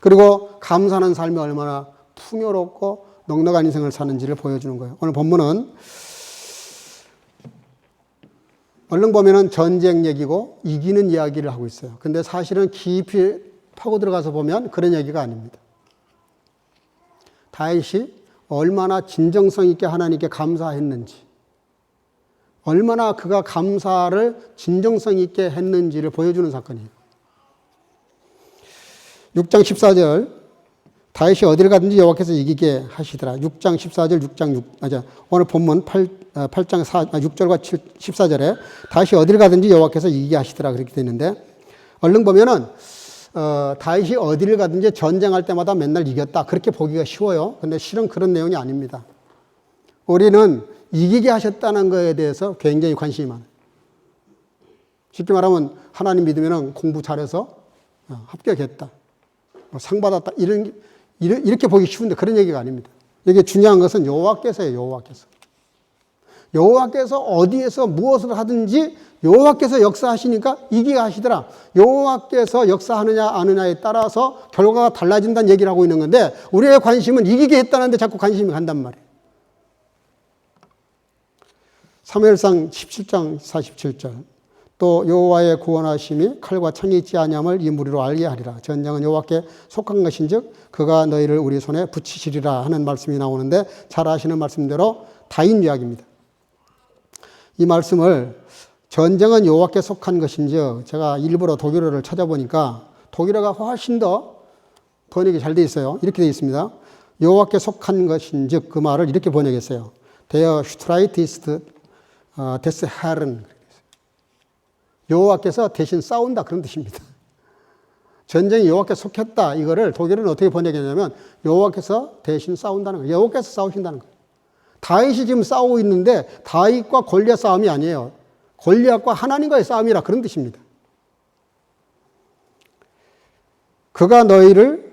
그리고 감사하는 삶이 얼마나 풍요롭고 넉넉한 인생을 사는지를 보여주는 거예요. 오늘 본문은 얼른 보면은 전쟁 얘기고 이기는 이야기를 하고 있어요. 근데 사실은 깊이 파고 들어가서 보면 그런 얘기가 아닙니다. 다윗이 얼마나 진정성 있게 하나님께 감사했는지, 얼마나 그가 감사를 진정성 있게 했는지를 보여주는 사건이에요. 6장 14절, 다윗이 어디를 가든지 여호와께서 이기게 하시더라. 6장 14절, 6장 6, 오늘 본문 8장 6절과 14절에 다윗이 어디를 가든지 여호와께서 이기게 하시더라. 그렇게 되어 있는데, 얼른 보면은, 다윗이 어디를 가든지 전쟁할 때마다 맨날 이겼다. 그렇게 보기가 쉬워요. 근데 실은 그런 내용이 아닙니다. 우리는 이기게 하셨다는 것에 대해서 굉장히 관심이 많아요. 쉽게 말하면 하나님 믿으면 공부 잘해서 합격했다. 상 받았다. 이렇게 보기 쉬운데 그런 얘기가 아닙니다. 이게 중요한 것은 여호와께서예요. 여호와께서. 여호와께서 어디에서 무엇을 하든지 여호와께서 역사하시니까 이기게 하시더라. 여호와께서 역사하느냐 아느냐에 따라서 결과가 달라진다는 얘기를 하고 있는 건데 우리의 관심은 이기게 했다는데 자꾸 관심이 간단 말이에요. 사무엘상 17장 47절. 또 여호와의 구원하심이 칼과 창이 있지 아니함을 이 무리로 알게 하리라. 전쟁은 여호와께 속한 것인즉 그가 너희를 우리 손에 붙이시리라 하는 말씀이 나오는데 잘 아시는 말씀대로 다윗 이야기입니다. 이 말씀을 전쟁은 여호와께 속한 것인즉 제가 일부러 독일어를 찾아보니까 독일어가 훨씬 더 번역이 잘 돼 있어요. 이렇게 돼 있습니다. 여호와께 속한 것인즉 그 말을 이렇게 번역했어요. Der Streit ist des Herrn. 여호와께서 대신 싸운다 그런 뜻입니다. 전쟁이 여호와께 속했다. 이거를 독일은 어떻게 번역했냐면 여호와께서 대신 싸운다는 거예요. 여호와께서 싸우신다는 거예요. 다윗이 지금 싸우고 있는데 다윗과 골리앗 싸움이 아니에요. 골리앗과 하나님과의 싸움이라 그런 뜻입니다. 그가 너희를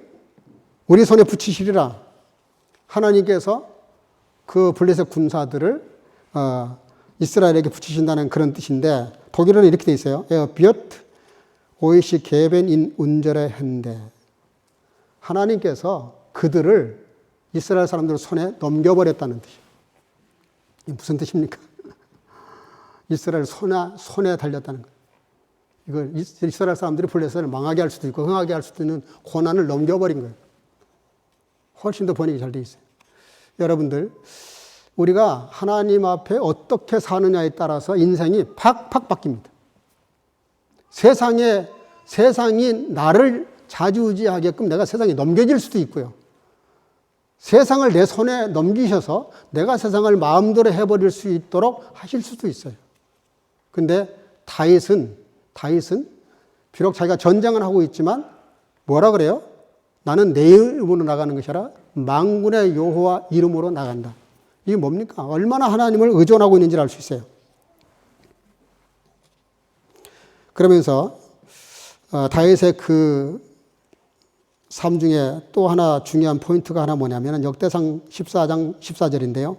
우리 손에 붙이시리라. 하나님께서 그 블레셋 군사들을 이스라엘에게 붙이신다는 그런 뜻인데 독일어는 이렇게 돼 있어요. 비엇 오이시 게벤 인 운절의 핸데. 하나님께서 그들을 이스라엘 사람들 손에 넘겨버렸다는 뜻이에요. 이게 무슨 뜻입니까? 이스라엘 손에 달렸다는 거예요. 이걸 이스라엘 사람들이 블레셋을 망하게 할 수도 있고 흥하게 할 수도 있는 고난을 넘겨버린 거예요. 훨씬 더 번역이 잘 돼 있어요. 여러분들, 우리가 하나님 앞에 어떻게 사느냐에 따라서 인생이 팍팍 바뀝니다. 세상이 나를 좌지우지하게끔 내가 세상에 넘겨질 수도 있고요. 세상을 내 손에 넘기셔서 내가 세상을 마음대로 해버릴 수 있도록 하실 수도 있어요. 근데 다윗은 비록 자기가 전쟁을 하고 있지만 뭐라 그래요? 나는 내 이름으로 나가는 것이 아니라 만군의 여호와 이름으로 나간다. 이게 뭡니까? 얼마나 하나님을 의존하고 있는지를 알 수 있어요. 그러면서 다윗의 그 삶 중에 또 하나 중요한 포인트가 하나 뭐냐면 역대상 14장 14절인데요.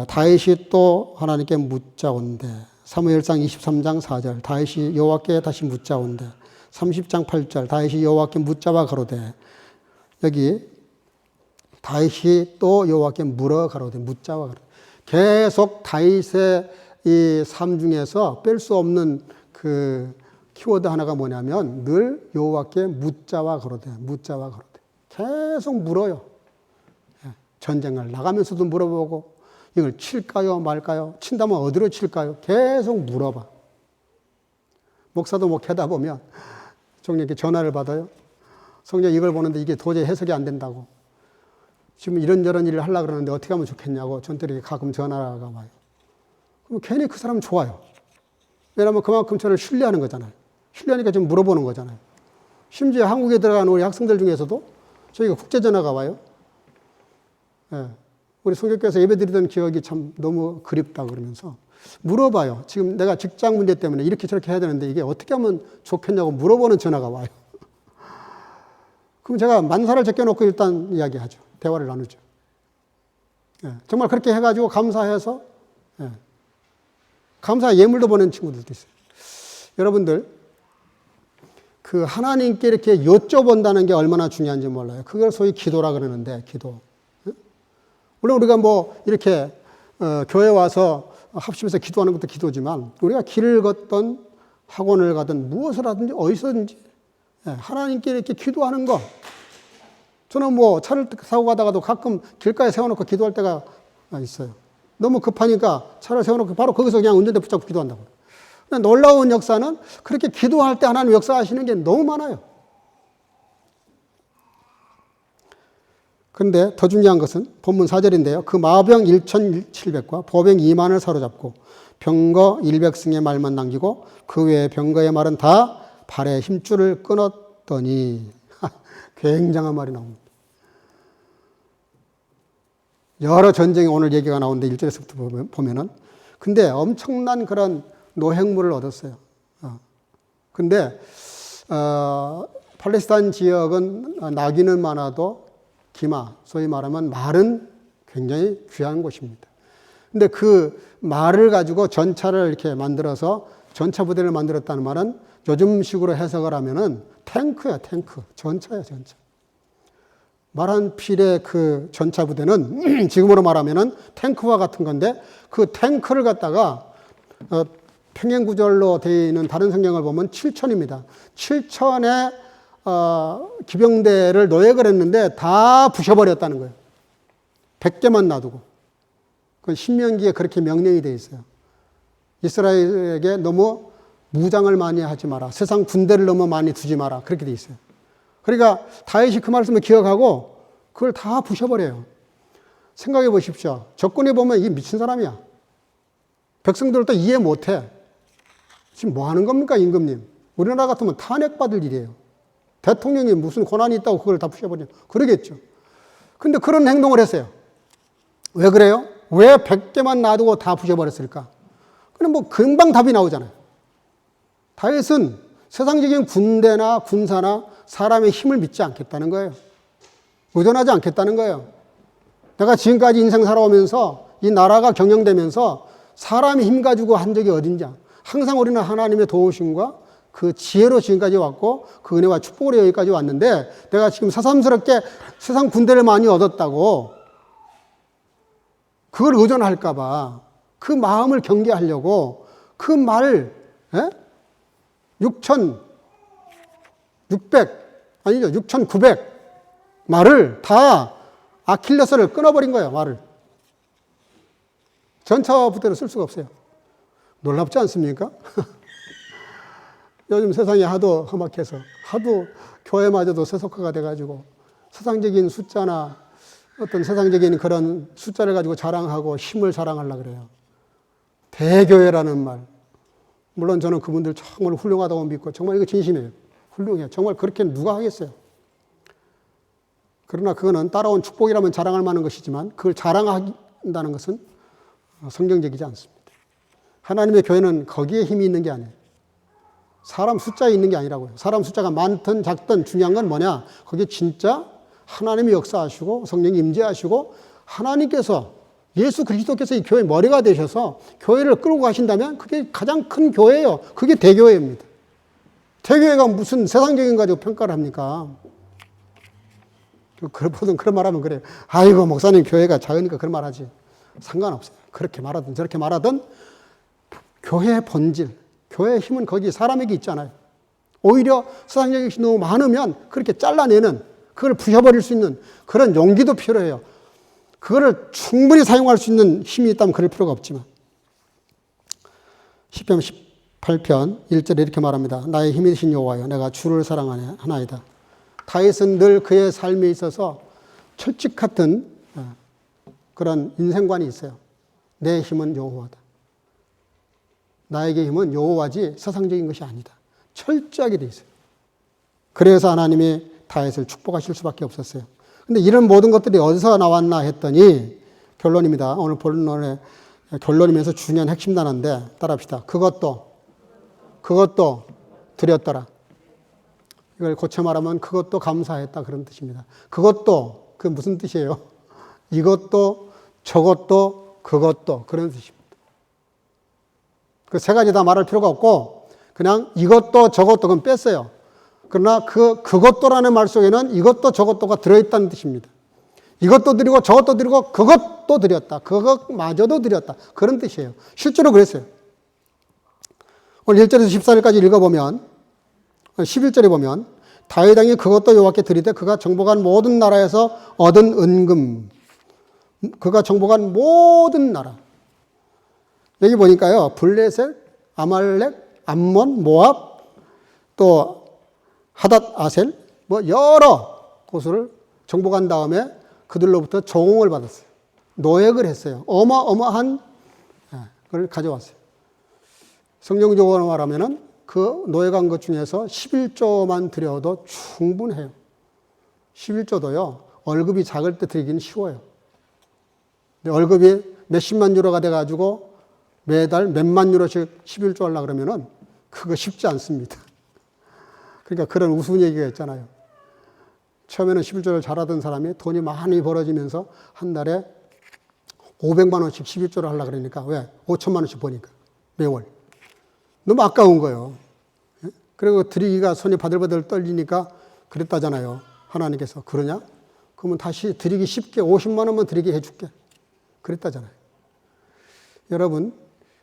다윗이 또 하나님께 묻자온대. 사무엘상 23장 4절. 다윗이 여호와께 다시 묻자온대. 30장 8절. 다윗이 여호와께 묻자와 가로되. 여기 다윗이 또 여호와께 물어 가로되. 묻자와 가로되. 계속 다윗의 이 삶 중에서 뺄 수 없는 그 키워드 하나가 뭐냐면 늘 여호와께 묻자와 가로되. 묻자와 가로되. 계속 물어요. 전쟁을 나가면서도 물어보고 이걸 칠까요 말까요? 친다면 어디로 칠까요? 계속 물어봐. 목사도 목회하다 보면 종님께 전화를 받아요. 성령 이걸 보는데 이게 도저히 해석이 안 된다고. 지금 이런저런 일을 하려고 그러는데 어떻게 하면 좋겠냐고 전들에게 가끔 전화가 와요. 그럼 괜히 그 사람은 좋아요. 왜냐하면 그만큼 저를 신뢰하는 거잖아요. 신뢰하니까 좀 물어보는 거잖아요. 심지어 한국에 들어가는 우리 학생들 중에서도 저희가 국제전화가 와요. 예. 우리 성교교에서 예배 드리던 기억이 참 너무 그립다 그러면서 물어봐요. 지금 내가 직장 문제 때문에 이렇게 저렇게 해야 되는데 이게 어떻게 하면 좋겠냐고 물어보는 전화가 와요. 그럼 제가 만사를 제껴놓고 일단 이야기하죠. 대화를 나누죠. 예, 정말 그렇게 해가지고 감사해서 예, 감사 예물도 보낸 친구들도 있어요. 여러분들 그 하나님께 이렇게 여쭤본다는 게 얼마나 중요한지 몰라요. 그걸 소위 기도라 그러는데 기도. 예? 물론 우리가 뭐 이렇게 교회 와서 합심해서 기도하는 것도 기도지만 우리가 길을 걷던 학원을 가든 무엇을 하든지 어디서든지 하나님께 이렇게 기도하는 거. 저는 뭐 차를 타고 가다가도 가끔 길가에 세워놓고 기도할 때가 있어요. 너무 급하니까 차를 세워놓고 바로 거기서 그냥 운전대 붙잡고 기도한다고. 근데 놀라운 역사는 그렇게 기도할 때 하나님 역사하시는 게 너무 많아요. 그런데 더 중요한 것은 본문 4절인데요. 그 마병 1,700과 보병 2만을 사로잡고 병거 100승의 말만 남기고 그 외에 병거의 말은 다 발에 힘줄을 끊었더니 굉장한 말이 나옵니다. 여러 전쟁이 오늘 얘기가 나오는데 1절에서부터 보면은 근데 엄청난 그런 노획물을 얻었어요. 근데 팔레스타인 지역은 나귀는 많아도 기마, 소위 말하면 말은 굉장히 귀한 곳입니다. 근데 그 말을 가지고 전차를 이렇게 만들어서 전차 부대를 만들었다는 말은 요즘식으로 해석을 하면은 탱크야, 탱크. 전차야, 전차. 말 한 필의 그 전차 부대는 지금으로 말하면은 탱크와 같은 건데 그 탱크를 갖다가 평행구절로 되어 있는 다른 성경을 보면 7천입니다. 7천의 기병대를 노획을 했는데 다 부셔버렸다는 거예요. 100개만 놔두고. 그건 신명기에 그렇게 명령이 되어 있어요. 이스라엘에게 너무 무장을 많이 하지 마라. 세상 군대를 너무 많이 두지 마라. 그렇게 되어 있어요. 그러니까 다윗이 그 말씀을 기억하고 그걸 다 부셔버려요. 생각해 보십시오. 적군이 보면 이 미친 사람이야. 백성들도 이해 못해. 지금 뭐 하는 겁니까, 임금님? 우리나라 같으면 탄핵받을 일이에요. 대통령이 무슨 권한이 있다고 그걸 다 부셔버려. 그러겠죠. 근데 그런 행동을 했어요. 왜 그래요? 왜 100개만 놔두고 다 부셔버렸을까? 그럼 뭐 금방 답이 나오잖아요. 다윗은 세상적인 군대나 군사나 사람의 힘을 믿지 않겠다는 거예요. 의존하지 않겠다는 거예요. 내가 지금까지 인생 살아오면서 이 나라가 경영되면서 사람의 힘 가지고 한 적이 어딘지 항상 우리는 하나님의 도우심과 그 지혜로 지금까지 왔고 그 은혜와 축복으로 여기까지 왔는데 내가 지금 새삼스럽게 세상 군대를 많이 얻었다고 그걸 의존할까 봐 그 마음을 경계하려고 그 말 6,900 말을 다 아킬레스를 끊어버린 거예요. 말을. 전차 부대로 쓸 수가 없어요. 놀랍지 않습니까? 요즘 세상이 하도 험악해서 하도 교회마저도 세속화가 돼가지고 세상적인 숫자나 어떤 세상적인 그런 숫자를 가지고 자랑하고 힘을 자랑하려고 그래요. 대교회라는 말. 물론 저는 그분들 정말 훌륭하다고 믿고 정말 이거 진심이에요. 훌륭해요. 정말 그렇게 누가 하겠어요. 그러나 그거는 따라온 축복이라면 자랑할 만한 것이지만 그걸 자랑한다는 것은 성경적이지 않습니다. 하나님의 교회는 거기에 힘이 있는 게 아니에요. 사람 숫자에 있는 게 아니라고요. 사람 숫자가 많든 작든 중요한 건 뭐냐? 거기에 진짜 하나님이 역사하시고 성령이 임재하시고 하나님께서 예수 그리스도께서 이 교회의 머리가 되셔서 교회를 끌고 가신다면 그게 가장 큰 교회예요. 그게 대교회입니다. 대교회가 무슨 세상적인 거 가지고 평가를 합니까? 보통 그런 말 하면 그래요. 아이고, 목사님 교회가 작으니까 그런 말 하지. 상관없어요. 그렇게 말하든 저렇게 말하든 교회의 본질, 교회의 힘은 거기 사람에게 있잖아요. 오히려 세상적인 것이 너무 많으면 그렇게 잘라내는, 그걸 부셔버릴 수 있는 그런 용기도 필요해요. 그거를 충분히 사용할 수 있는 힘이 있다면 그럴 필요가 없지만. 시편 18편 1절에 이렇게 말합니다. 나의 힘이 되신 여호와여, 내가 주를 사랑하나이다. 다윗은 늘 그의 삶에 있어서 철칙 같은 그런 인생관이 있어요. 내 힘은 여호와다. 나에게 힘은 여호와지 세상적인 것이 아니다. 철저하게 돼 있어요. 그래서 하나님이 다윗을 축복하실 수밖에 없었어요. 근데 이런 모든 것들이 어디서 나왔나 했더니 결론입니다. 오늘 본론의 결론이면서 중요한 핵심 단어인데 따라합시다. 그것도 드렸더라. 이걸 고쳐 말하면 그것도 감사했다 그런 뜻입니다. 그것도 그 무슨 뜻이에요? 이것도 저것도 그것도 그런 뜻입니다. 그 세 가지 다 말할 필요가 없고 그냥 이것도 저것도 그건 뺐어요. 그러나 그것도라는 말 속에는 이것도 저것도가 들어있다는 뜻입니다. 이것도 드리고 저것도 드리고 그것도 드렸다. 그것마저도 드렸다. 그런 뜻이에요. 실제로 그랬어요. 오늘 1절에서 14절까지 읽어보면 11절에 보면 다윗 왕이 그것도 여호와께 드리되 그가 정복한 모든 나라에서 얻은 은금 그가 정복한 모든 나라 여기 보니까요 블레셋, 아말렉, 암몬, 모압 또 하닷 아셀 뭐 여러 곳을 정복한 다음에 그들로부터 조공을 받았어요. 노획을 했어요. 어마어마한 걸 가져왔어요. 성경적으로 말하면은 그 노획한 것 중에서 11조만 드려도 충분해요. 11조도요, 월급이 작을 때 드리기는 쉬워요. 근데 월급이 몇십만 유로가 돼가지고 매달 몇만 유로씩 11조 하려고 그러면은 그거 쉽지 않습니다. 그러니까 그런 우스운 얘기가 있잖아요. 처음에는 11조를 잘하던 사람이 돈이 많이 벌어지면서 한 달에 500만 원씩 11조를 하려고 그러니까 왜? 5천만 원씩 버니까 매월. 너무 아까운 거예요. 그리고 드리기가 손이 바들바들 떨리니까 그랬다잖아요. 하나님께서. 그러냐? 그러면 다시 드리기 쉽게 50만 원만 드리게 해줄게. 그랬다잖아요. 여러분,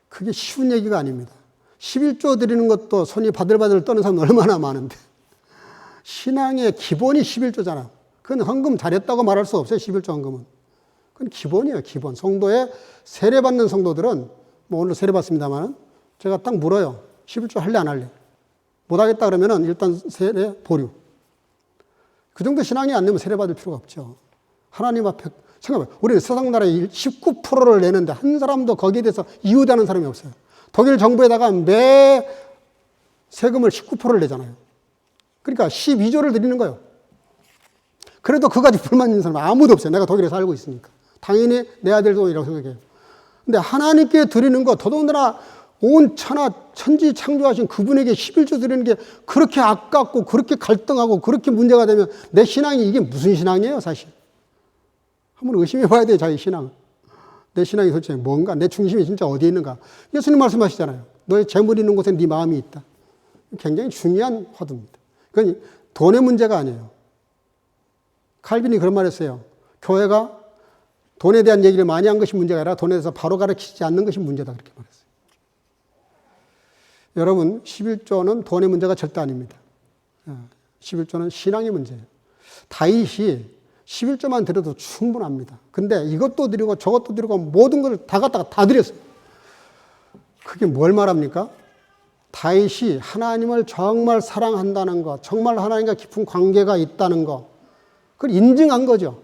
그게 쉬운 얘기가 아닙니다. 11조 드리는 것도 손이 바들바들 떠는 사람 얼마나 많은데. 신앙의 기본이 11조잖아. 그건 헌금 잘했다고 말할 수 없어요. 11조 헌금은. 그건 기본이에요. 기본. 성도에 세례받는 성도들은 뭐 오늘 세례받습니다만 제가 딱 물어요. 11조 할래 안 할래? 못하겠다 그러면은 일단 세례 보류. 그 정도 신앙이 안 되면 세례받을 필요가 없죠. 하나님 앞에 생각해봐요. 우리는 세상 나라에 19%를 내는데 한 사람도 거기에 대해서 이유되는 사람이 없어요. 독일 정부에다가 매 세금을 19%를 내잖아요. 그러니까 12조를 드리는 거예요. 그래도 그까지 불만 있는 사람은 아무도 없어요. 내가 독일에 살고 있으니까. 당연히 내야 될 돈이라고 생각해요. 근데 하나님께 드리는 거, 더더군다나 온 천하 천지 창조하신 그분에게 11조 드리는 게 그렇게 아깝고 그렇게 갈등하고 그렇게 문제가 되면 내 신앙이 이게 무슨 신앙이에요, 사실? 한번 의심해 봐야 돼요, 자기 신앙. 내 신앙이 도대체 뭔가? 내 중심이 진짜 어디에 있는가? 예수님 말씀하시잖아요. 너의 재물이 있는 곳에 네 마음이 있다. 굉장히 중요한 화두입니다. 그건 돈의 문제가 아니에요. 칼빈이 그런 말 했어요. 교회가 돈에 대한 얘기를 많이 한 것이 문제가 아니라 돈에 대해서 바로 가르치지 않는 것이 문제다. 그렇게 말했어요. 여러분, 11조는 돈의 문제가 절대 아닙니다. 11조는 신앙의 문제예요. 다윗이 11조만 드려도 충분합니다. 근데 이것도 드리고 저것도 드리고 모든 걸 다 갖다가 다 드렸어요. 그게 뭘 말합니까? 다윗이 하나님을 정말 사랑한다는 것, 정말 하나님과 깊은 관계가 있다는 것, 그걸 인증한 거죠.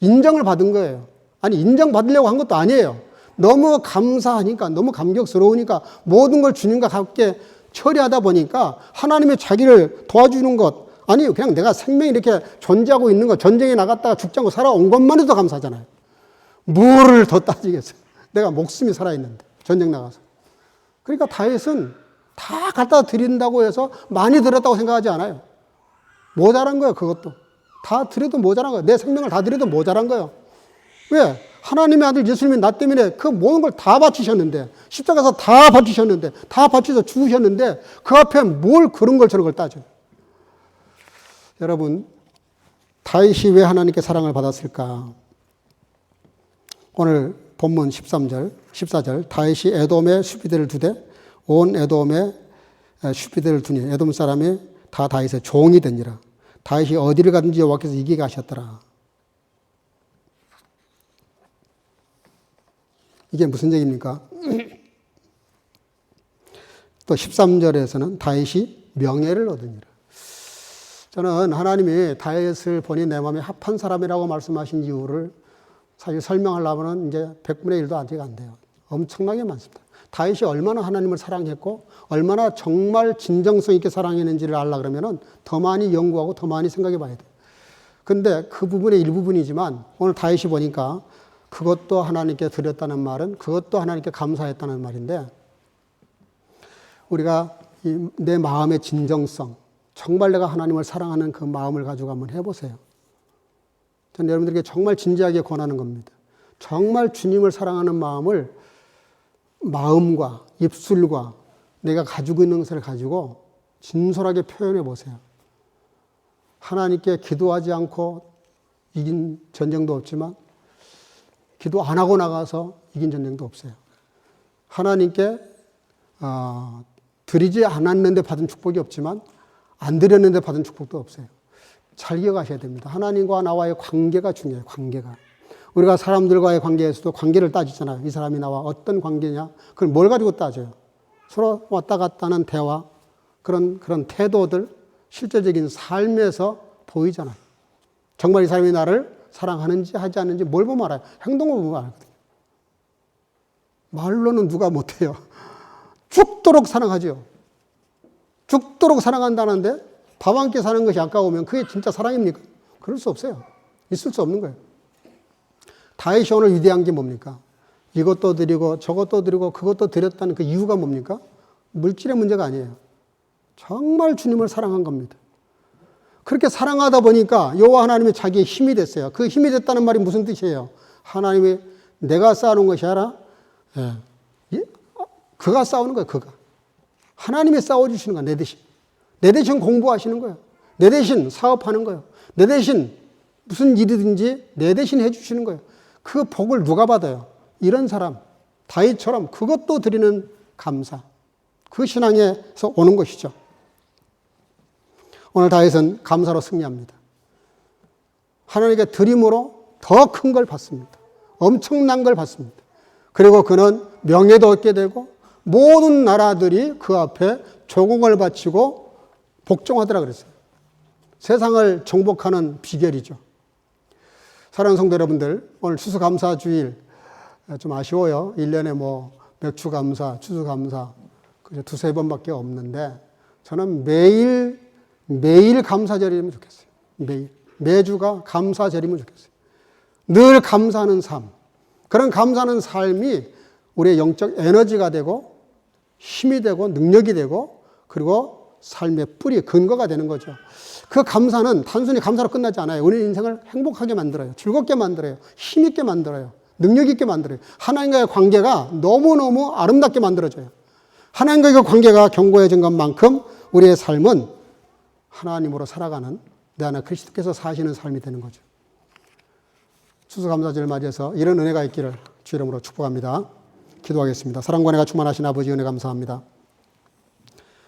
인정을 받은 거예요. 아니, 인정받으려고 한 것도 아니에요. 너무 감사하니까, 너무 감격스러우니까 모든 걸 주님과 함께 처리하다 보니까 하나님의 자기를 도와주는 것, 아니, 그냥 내가 생명이 이렇게 존재하고 있는 것, 전쟁에 나갔다가 죽지 않고 살아온 것만 해도 감사하잖아요. 뭐를 더 따지겠어요. 내가 목숨이 살아있는데, 전쟁 나가서. 그러니까 다윗은 다 갖다 드린다고 해서 많이 드렸다고 생각하지 않아요. 모자란 거예요, 그것도. 다 드려도 모자란 거예요. 내 생명을 다 드려도 모자란 거예요. 왜? 하나님의 아들 예수님이 나 때문에 그 모든 걸 다 바치셨는데, 십자가에서 다 바치셨는데, 다 바치셔서 죽으셨는데, 그 앞에 뭘 그런 걸 저런 걸 따져요. 여러분, 다윗이 왜 하나님께 사랑을 받았을까? 오늘 본문 13절, 14절, 다윗이 에돔에 수비대를 두되 온 에돔에 수비대를 두니 에돔 사람이 다 다윗의 종이 되니라. 다윗이 어디를 가든지 여호와께서 이기게 하셨더라. 이게 무슨 얘기입니까? 또 13절에서는 다윗이 명예를 얻으니라. 저는 하나님이 다윗을 보니 내 마음에 합한 사람이라고 말씀하신 이유를 사실 설명하려면 이제 100분의 1도 아직 안 돼요. 엄청나게 많습니다. 다윗이 얼마나 하나님을 사랑했고 얼마나 정말 진정성 있게 사랑했는지를 알려고 그러면 더 많이 연구하고 더 많이 생각해 봐야 돼요. 근데 그 부분의 일부분이지만 오늘 다윗이 보니까 그것도 하나님께 드렸다는 말은 그것도 하나님께 감사했다는 말인데, 우리가 내 마음의 진정성, 정말 내가 하나님을 사랑하는 그 마음을 가지고 한번 해보세요. 저는 여러분들에게 정말 진지하게 권하는 겁니다. 정말 주님을 사랑하는 마음을 마음과 입술과 내가 가지고 있는 것을 가지고 진솔하게 표현해 보세요. 하나님께 기도하지 않고 이긴 전쟁도 없지만 기도 안 하고 나가서 이긴 전쟁도 없어요. 하나님께 드리지 않았는데 받은 축복이 없지만 안 드렸는데 받은 축복도 없어요. 잘 기억하셔야 됩니다. 하나님과 나와의 관계가 중요해요. 관계가. 우리가 사람들과의 관계에서도 관계를 따지잖아요. 이 사람이 나와 어떤 관계냐? 그걸 뭘 가지고 따져요? 서로 왔다 갔다 하는 대화, 그런 태도들, 실제적인 삶에서 보이잖아요. 정말 이 사람이 나를 사랑하는지 하지 않는지 뭘 보면 알아요? 행동을 보면 알거든요. 말로는 누가 못해요. 죽도록 사랑하죠. 죽도록 사랑한다는데 밥 한 끼 사는 것이 아까우면 그게 진짜 사랑입니까? 그럴 수 없어요. 있을 수 없는 거예요. 다윗이 오늘 위대한 게 뭡니까? 이것도 드리고 저것도 드리고 그것도 드렸다는 그 이유가 뭡니까? 물질의 문제가 아니에요. 정말 주님을 사랑한 겁니다. 그렇게 사랑하다 보니까 여호와 하나님이 자기의 힘이 됐어요. 그 힘이 됐다는 말이 무슨 뜻이에요? 하나님이 내가 쌓아놓은 것이 아니라 그가 싸우는 거예요. 그가. 하나님이 싸워주시는 거야. 내 대신. 내 대신 공부하시는 거예요. 내 대신 사업하는 거예요. 내 대신 무슨 일이든지 내 대신 해주시는 거예요. 그 복을 누가 받아요? 이런 사람, 다윗처럼 그것도 드리는 감사. 그 신앙에서 오는 것이죠. 오늘 다윗은 감사로 승리합니다. 하나님께 드림으로 더 큰 걸 받습니다. 엄청난 걸 받습니다. 그리고 그는 명예도 얻게 되고 모든 나라들이 그 앞에 조공을 바치고 복종하더라 그랬어요. 세상을 정복하는 비결이죠. 사랑하는 성도 여러분들, 오늘 추수감사주일 좀 아쉬워요. 1년에 뭐 맥주감사, 추수감사 두세 번밖에 없는데 저는 매일 감사절이면 좋겠어요. 매주가 감사절이면 좋겠어요. 늘 감사하는 삶. 그런 감사하는 삶이 우리의 영적 에너지가 되고 힘이 되고 능력이 되고 그리고 삶의 뿌리, 근거가 되는 거죠. 그 감사는 단순히 감사로 끝나지 않아요. 우리 인생을 행복하게 만들어요. 즐겁게 만들어요. 힘있게 만들어요. 능력있게 만들어요. 하나님과의 관계가 너무너무 아름답게 만들어져요. 하나님과의 그 관계가 견고해진 것만큼 우리의 삶은 하나님으로 살아가는 내 안에 그리스도께서 사시는 삶이 되는 거죠. 추수감사절을 맞이해서 이런 은혜가 있기를 주 이름으로 축복합니다. 기도하겠습니다. 사랑과 은혜가 충만하신 아버지 은혜 감사합니다.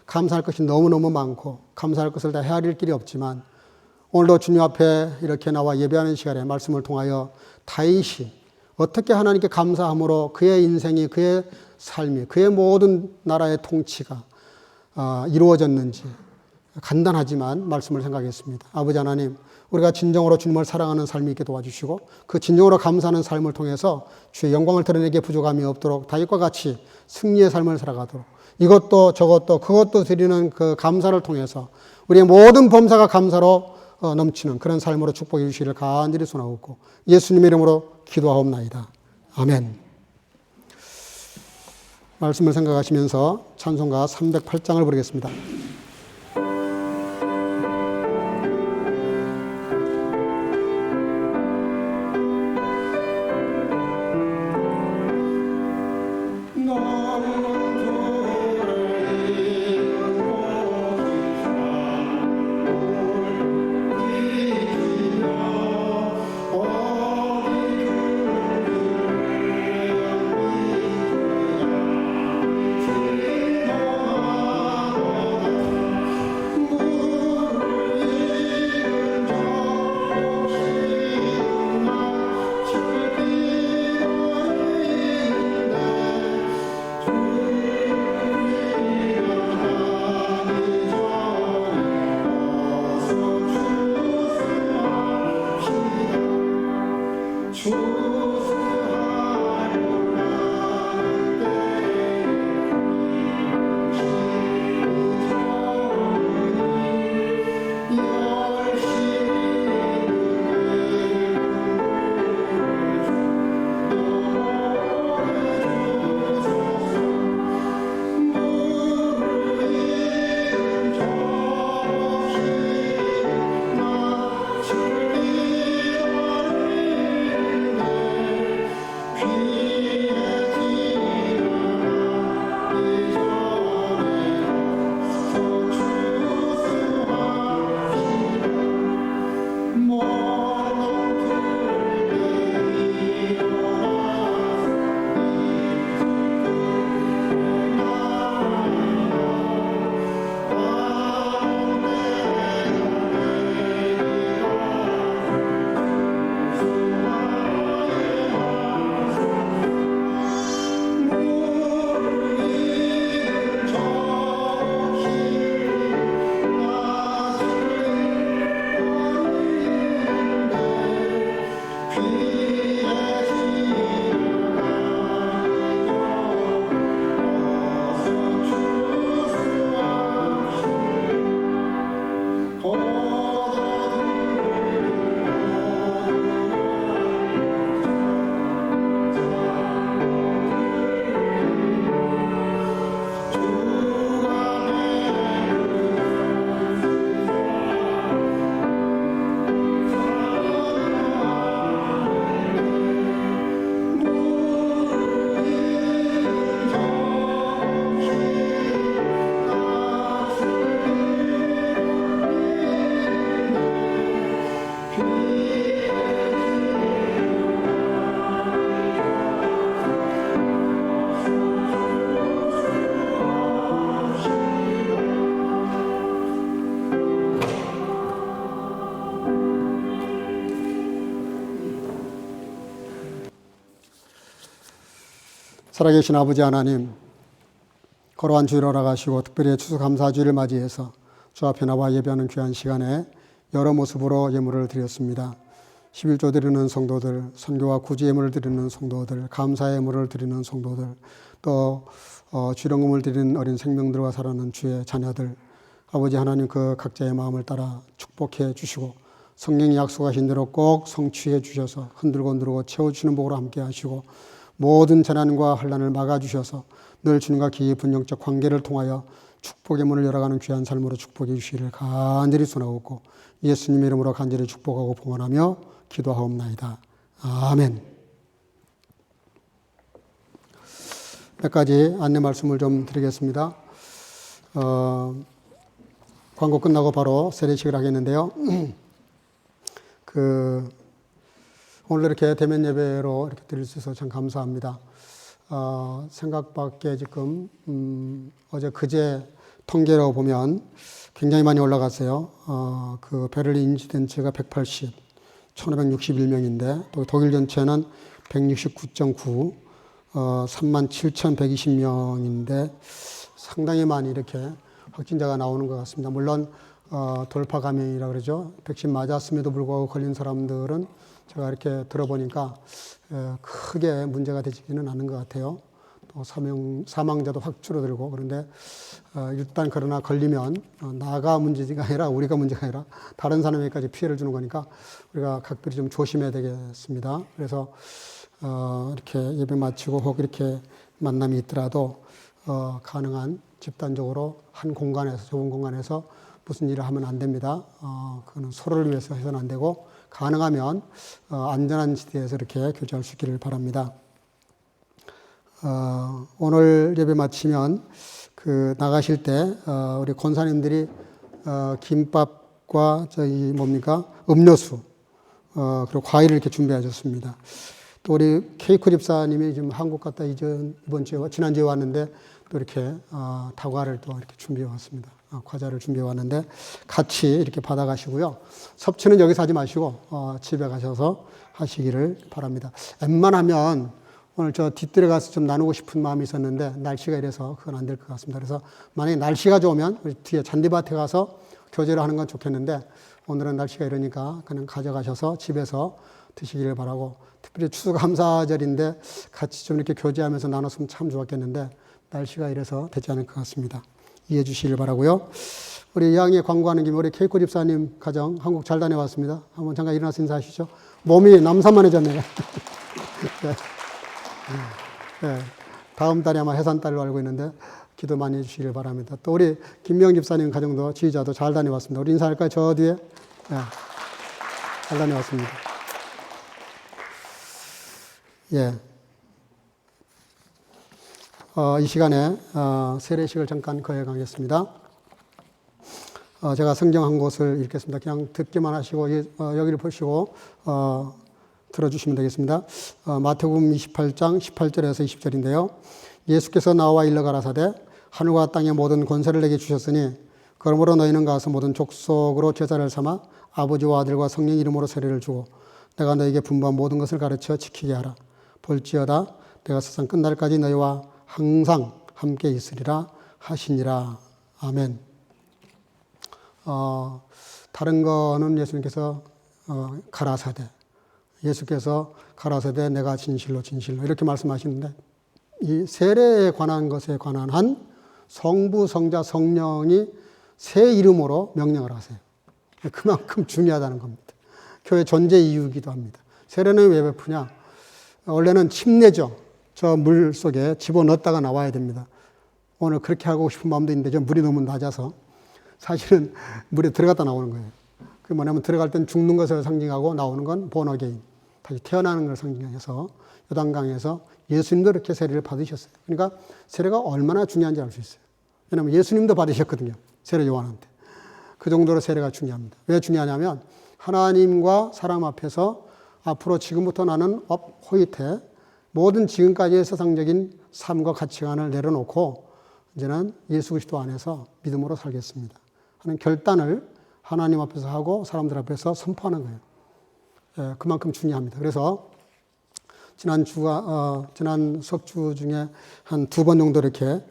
감사할 것이 너무너무 많고 감사할 것을 다 헤아릴 길이 없지만 오늘도 주님 앞에 이렇게 나와 예배하는 시간에 말씀을 통하여 다윗이 어떻게 하나님께 감사함으로 그의 인생이, 그의 삶이, 그의 모든 나라의 통치가 이루어졌는지 간단하지만 말씀을 생각했습니다. 아버지 하나님, 우리가 진정으로 주님을 사랑하는 삶이 있게 도와주시고 그 진정으로 감사하는 삶을 통해서 주의 영광을 드러내기에 부족함이 없도록 다윗과 같이 승리의 삶을 살아가도록 이것도 저것도 그것도 드리는 그 감사를 통해서 우리의 모든 범사가 감사로 넘치는 그런 삶으로 축복해 주시기를 간절히 소원하옵고 예수님의 이름으로 기도하옵나이다. 아멘. 말씀을 생각하시면서 찬송가 308장을 부르겠습니다. 살아계신 아버지 하나님, 거룩한 주일을 허락하시고 특별히 추수감사주일을 맞이해서 주 앞에 나와 예배하는 귀한 시간에 여러 모습으로 예물을 드렸습니다. 11조 드리는 성도들, 선교와 구제 예물을 드리는 성도들, 감사 예물을 드리는 성도들, 또 주령금을 드리는 어린 생명들과 살아가는 주의 자녀들, 아버지 하나님 그 각자의 마음을 따라 축복해 주시고 성령이 약속하신 대로 꼭 성취해 주셔서 흔들고 채워주시는 복으로 함께 하시고 모든 재난과 환난을 막아주셔서 늘 주님과 깊은 영적 관계를 통하여 축복의 문을 열어가는 귀한 삶으로 축복해 주시기를 간절히 소원하옵고 예수님의 이름으로 간절히 축복하고 봉헌하며 기도하옵나이다. 아멘. 몇 가지 안내 말씀을 좀 드리겠습니다. 광고 끝나고 바로 세례식을 하겠는데요. 오늘 이렇게 대면 예배로 이렇게 드릴 수 있어서 참 감사합니다. 생각 밖에 지금, 그제 통계로 보면 굉장히 많이 올라갔어요. 베를린 인지던트가 180, 1561명인데, 또 독일 전체는 169.9, 37,120명인데, 상당히 많이 이렇게 확진자가 나오는 것 같습니다. 물론, 돌파 감염이라 그러죠. 백신 맞았음에도 불구하고 걸린 사람들은 제가 이렇게 들어보니까 크게 문제가 되지는 않는 것 같아요. 또 사망자도 확 줄어들고 그런데 일단 그러나 걸리면 나가 문제가 아니라 우리가 문제가 아니라 다른 사람에게까지 피해를 주는 거니까 우리가 각별히 좀 조심해야 되겠습니다. 그래서 이렇게 예배 마치고 혹 이렇게 만남이 있더라도 가능한 집단적으로 한 공간에서 좁은 공간에서 무슨 일을 하면 안 됩니다. 그거는 서로를 위해서 해서는 안 되고 가능하면 안전한 지대에서 이렇게 교제할 수 있기를 바랍니다. 오늘 예배 마치면 나가실 때 우리 권사님들이 김밥과 음료수 그리고 과일을 이렇게 준비하셨습니다. 또 우리 케이크 집사님이 지금 한국 갔다 지난주에 왔는데 또 이렇게 다과를 또 이렇게 준비해 왔습니다. 과자를 준비해 왔는데 같이 이렇게 받아가시고요. 섭취는 여기서 하지 마시고 집에 가셔서 하시기를 바랍니다. 웬만하면 오늘 저 뒷뜰에 가서 좀 나누고 싶은 마음이 있었는데 날씨가 이래서 그건 안 될 것 같습니다. 그래서 만약에 날씨가 좋으면 우리 뒤에 잔디밭에 가서 교제를 하는 건 좋겠는데 오늘은 날씨가 이러니까 그냥 가져가셔서 집에서 드시기를 바라고, 특별히 추수감사절인데 같이 좀 이렇게 교제하면서 나눴으면 참 좋았겠는데 날씨가 이래서 되지 않을 것 같습니다. 이해해 주시길 바라고요. 우리 이왕에 광고하는 김에 우리 케이코 집사님 가정 한국 잘 다녀왔습니다. 한번 잠깐 일어나서 인사하시죠. 몸이 남산만해졌네요. 네. 네. 다음 달에 아마 해산달로 알고 있는데 기도 많이 해주시길 바랍니다. 또 우리 김명 집사님 가정도 지휘자도 잘 다녀왔습니다. 우리 인사할까요? 저 뒤에. 네. 잘 다녀왔습니다. 예. 이 시간에 세례식을 잠깐 거행하겠습니다. 제가 성경 한 곳을 읽겠습니다. 그냥 듣기만 하시고 여기를 보시고 들어주시면 되겠습니다. 마태복음 28장 18절에서 20절인데요. 예수께서 나와 일러 가라사대 하늘과 땅의 모든 권세를 내게 주셨으니 그러므로 너희는 가서 모든 족속으로 제자를 삼아 아버지와 아들과 성령 이름으로 세례를 주고 내가 너희에게 분부한 모든 것을 가르쳐 지키게 하라. 볼지어다 내가 세상 끝날까지 너희와 항상 함께 있으리라 하시니라. 아멘. 다른 거는 예수님께서 가라사대, 예수께서 가라사대 내가 진실로 이렇게 말씀하시는데 이 세례에 관한 것에 관한 한 성부, 성자, 성령이 새 이름으로 명령을 하세요. 그만큼 중요하다는 겁니다. 교회 존재 이유이기도 합니다. 세례는 왜 베푸냐? 원래는 침례죠. 저 물 속에 집어넣었다가 나와야 됩니다. 오늘 그렇게 하고 싶은 마음도 있는데 저 물이 너무 낮아서 사실은 물에 들어갔다 나오는 거예요. 그게 뭐냐면 들어갈 땐 죽는 것을 상징하고 나오는 건 본어게인, 다시 태어나는 걸 상징해서 요단강에서 예수님도 이렇게 세례를 받으셨어요. 그러니까 세례가 얼마나 중요한지 알 수 있어요. 왜냐하면 예수님도 받으셨거든요. 세례 요한한테. 그 정도로 세례가 중요합니다. 왜 중요하냐면 하나님과 사람 앞에서 앞으로 지금부터 나는 호이태 모든 지금까지의 세상적인 삶과 가치관을 내려놓고 이제는 예수 그리스도 안에서 믿음으로 살겠습니다 하는 결단을 하나님 앞에서 하고 사람들 앞에서 선포하는 거예요. 그만큼 중요합니다. 그래서 지난 석주 중에 한 2번 정도 이렇게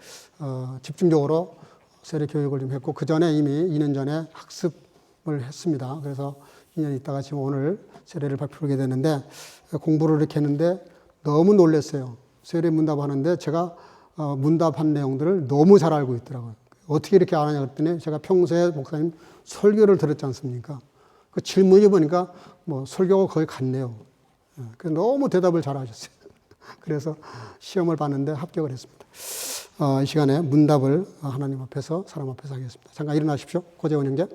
집중적으로 세례 교육을 좀 했고, 그 전에 이미 2년 전에 학습을 했습니다. 그래서 2년 있다가 지금 오늘 세례를 베풀게 되는데, 공부를 이렇게 했는데 너무 놀랐어요. 세례 문답하는데 제가 문답한 내용들을 너무 잘 알고 있더라고요. 어떻게 이렇게 아느냐 그랬더니, 제가 평소에 목사님 설교를 들었지 않습니까? 그 질문이 보니까 뭐 설교가 거의 같네요. 그래서 너무 대답을 잘 하셨어요. 그래서 시험을 봤는데 합격을 했습니다. 이 시간에 문답을 하나님 앞에서, 사람 앞에서 하겠습니다. 잠깐 일어나십시오. 고재원 형제.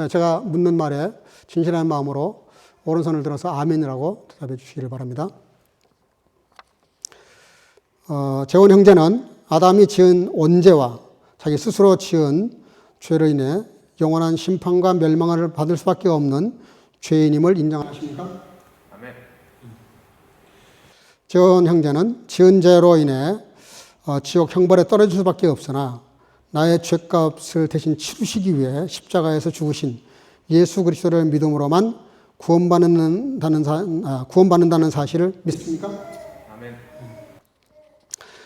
제가 묻는 말에 진실한 마음으로 오른손을 들어서 아멘이라고 대답해 주시기를 바랍니다. 재원 형제는 아담이 지은 원죄와 자기 스스로 지은 죄로 인해 영원한 심판과 멸망을 받을 수밖에 없는 죄인임을 인정하십니까? 아멘. 재원 형제는 지은 죄로 인해 지옥 형벌에 떨어질 수밖에 없으나 나의 죄값을 대신 치르시기 위해 십자가에서 죽으신 예수 그리스도를 믿음으로만 구원받는다는 사실을 믿습니까? 아멘.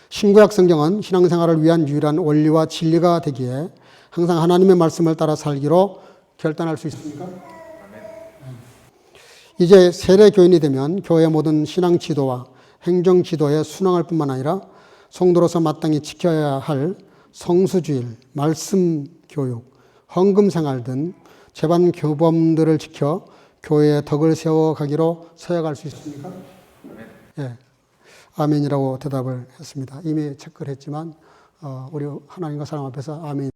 신구약 성경은 신앙생활을 위한 유일한 원리와 진리가 되기에 항상 하나님의 말씀을 따라 살기로 결단할 수 있습니까? 아멘. 이제 세례 교인이 되면 교회 모든 신앙 지도와 행정 지도에 순응할 뿐만 아니라 성도로서 마땅히 지켜야 할 성수주일, 말씀 교육, 헌금 생활 등 제반 교범들을 지켜 교회의 덕을 세워가기로 서약할 수 있습니까? 아멘. 예, 아멘이라고 대답을 했습니다. 이미 체크를 했지만 우리 하나님과 사람 앞에서 아멘.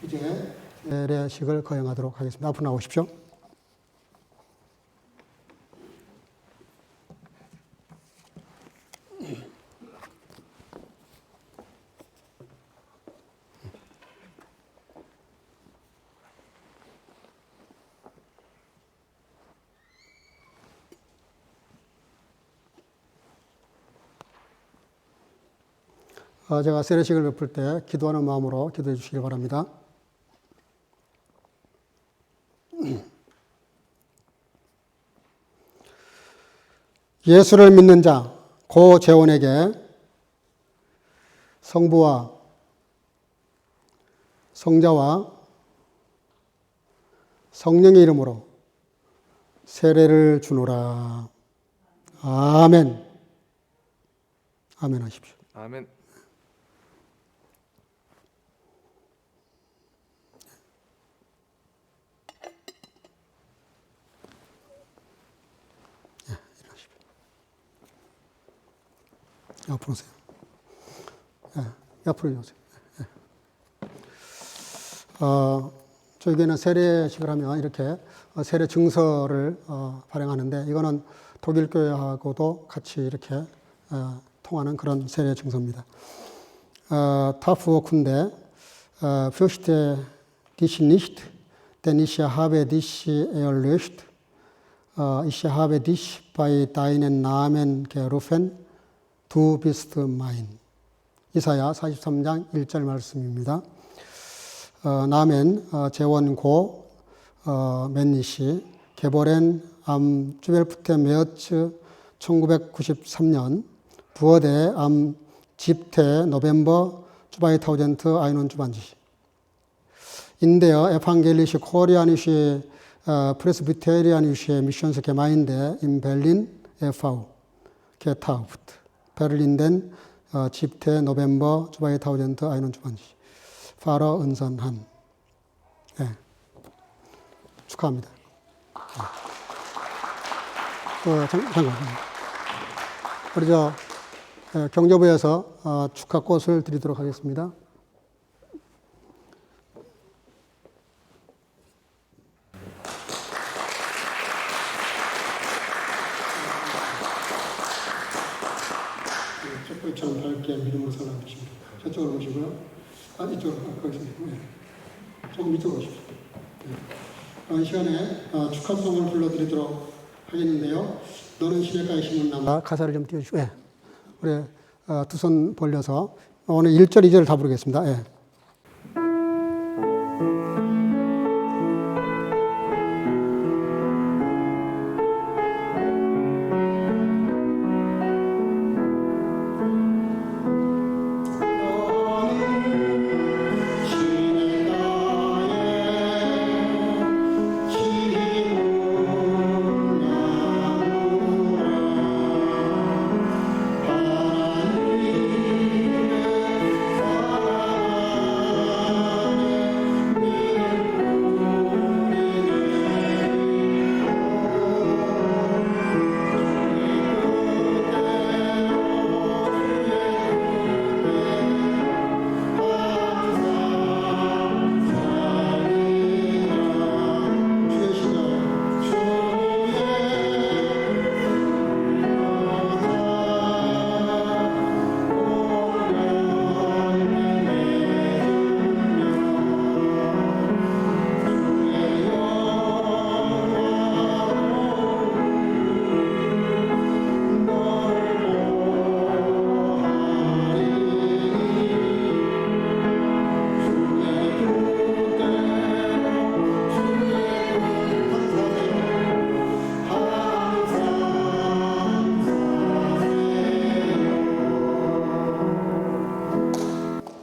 이제 세례식을 거행하도록 하겠습니다. 앞으로 나오십시오. 제가 세례식을 베풀 때 기도하는 마음으로 기도해 주시기 바랍니다. 예수를 믿는 자, 고 재원에게 성부와 성자와 성령의 이름으로 세례를 주노라. 아멘. 아멘 하십시오. 아멘. 옆으로 오세요. 옆으로 오세요. 저희에는 세례식을 하면 이렇게 세례 증서를 발행하는데, 이거는 독일 교회하고도 같이 이렇게 통하는 그런 세례 증서입니다. Taufurkunde fürchte dich nicht, denn ich habe dich erlöst. Ich habe dich bei deinem Namen gerufen. Du bist mein. 이사야 43장 1절 말씀입니다. 나멘 재원고 맨니시 게보렌 암 주벨프테 메어츠 1993년 부어데 암 집테 노벤버 주바이타우젠트 아이논 주반지 인데어 에판겔리시 코리아니시 프레스비테리아니시 미션스 게마인데 인 벨린 에파우 게타우프트 베를린덴 집테 노벤버 주바이타우젠트 아이논 주반지 파러 은선한. 네. 축하합니다. 잠깐. 우리 경제부에서 축하꽃을 드리도록 하겠습니다. 촛불처럼 밝게 믿음으로 살아보십니다. 저쪽으로 보시고요. 이쪽으로, 거기서. 네. 조금 이쪽으로 오십시오. 네. 이 시간에 축하송을 불러드리도록 하겠는데요. 너는 시냇가에 심은 나무. 가사를 좀 띄워주시고, 예. 우리 두 손 벌려서 오늘 1절, 2절 다 부르겠습니다. 예.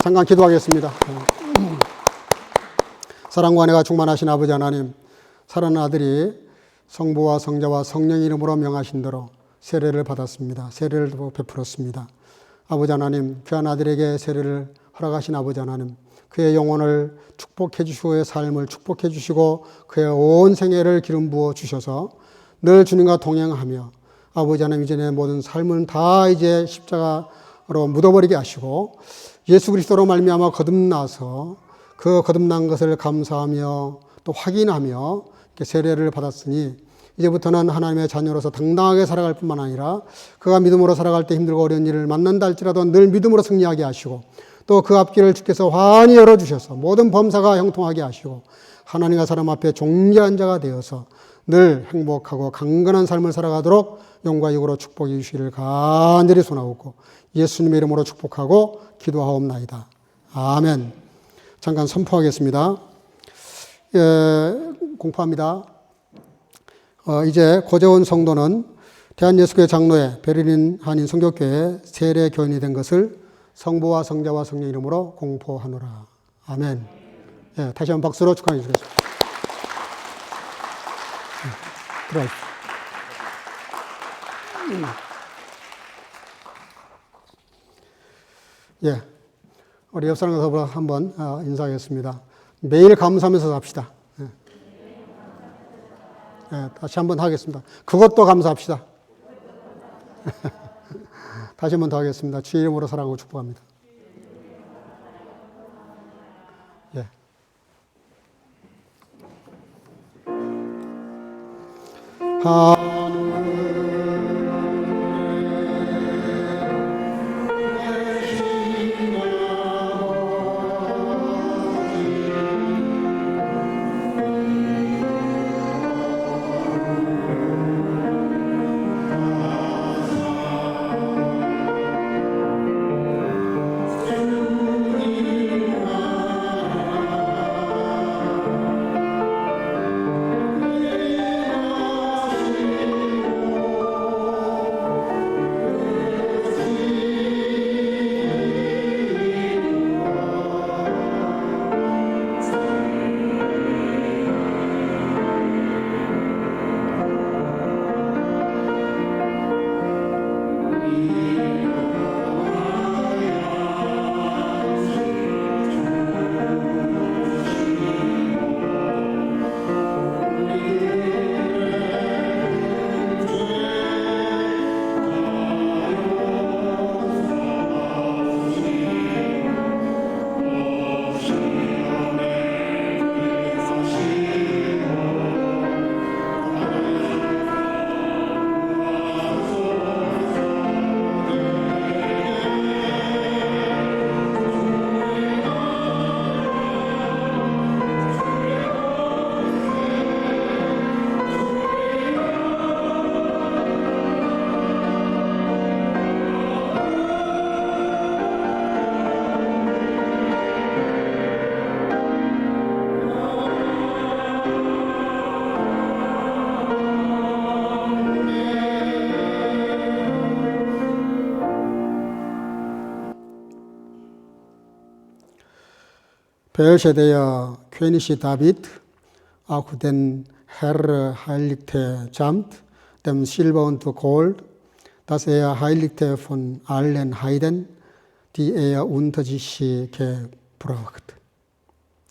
잠깐 기도하겠습니다. 사랑과 은혜가 충만하신 아버지 하나님, 사랑하는 아들이 성부와 성자와 성령 이름으로 명하신 대로 세례를 받았습니다. 세례를 베풀었습니다. 아버지 하나님, 귀한 아들에게 세례를 허락하신 아버지 하나님, 그의 영혼을 축복해 주시고 그의 삶을 축복해 주시고 그의 온 생애를 기름 부어 주셔서 늘 주님과 동행하며 아버지 하나님 이전의 모든 삶은 다 이제 십자가로 묻어버리게 하시고 예수 그리스도로 말미암아 거듭나서 그 거듭난 것을 감사하며 또 확인하며 이렇게 세례를 받았으니 이제부터는 하나님의 자녀로서 당당하게 살아갈 뿐만 아니라 그가 믿음으로 살아갈 때 힘들고 어려운 일을 만난다 할지라도 늘 믿음으로 승리하게 하시고 또 그 앞길을 주께서 환히 열어주셔서 모든 범사가 형통하게 하시고 하나님과 사람 앞에 존귀한 자가 되어서 늘 행복하고 강건한 삶을 살아가도록 영과 육으로 축복해 주시기를 간절히 소원하옵고 예수님의 이름으로 축복하고 기도하옵나이다. 아멘. 잠깐 선포하겠습니다. 공포합니다. 이제 고재원 성도는 대한예수교회 장로회 베를린 한인 선교교회 세례 교인이 된 것을 성부와 성자와 성령 이름으로 공포하노라. 아멘. 예, 다시 한번 박수로 축하해 주시겠습니다. 들어가십시오. 예, 우리 옆 사람과 더불어 한번 인사하겠습니다. 매일 감사하면서 삽시다. 예. 예, 다시 한번 하겠습니다. 그것도 감사합시다. 다시 한번 더 하겠습니다. 주의 이름으로 사랑하고 축복합니다. 예. Welche König David auch den Herr heiligte samt dem Silber und Gold, das heiligte von allen Heiden, die unter sich gebracht.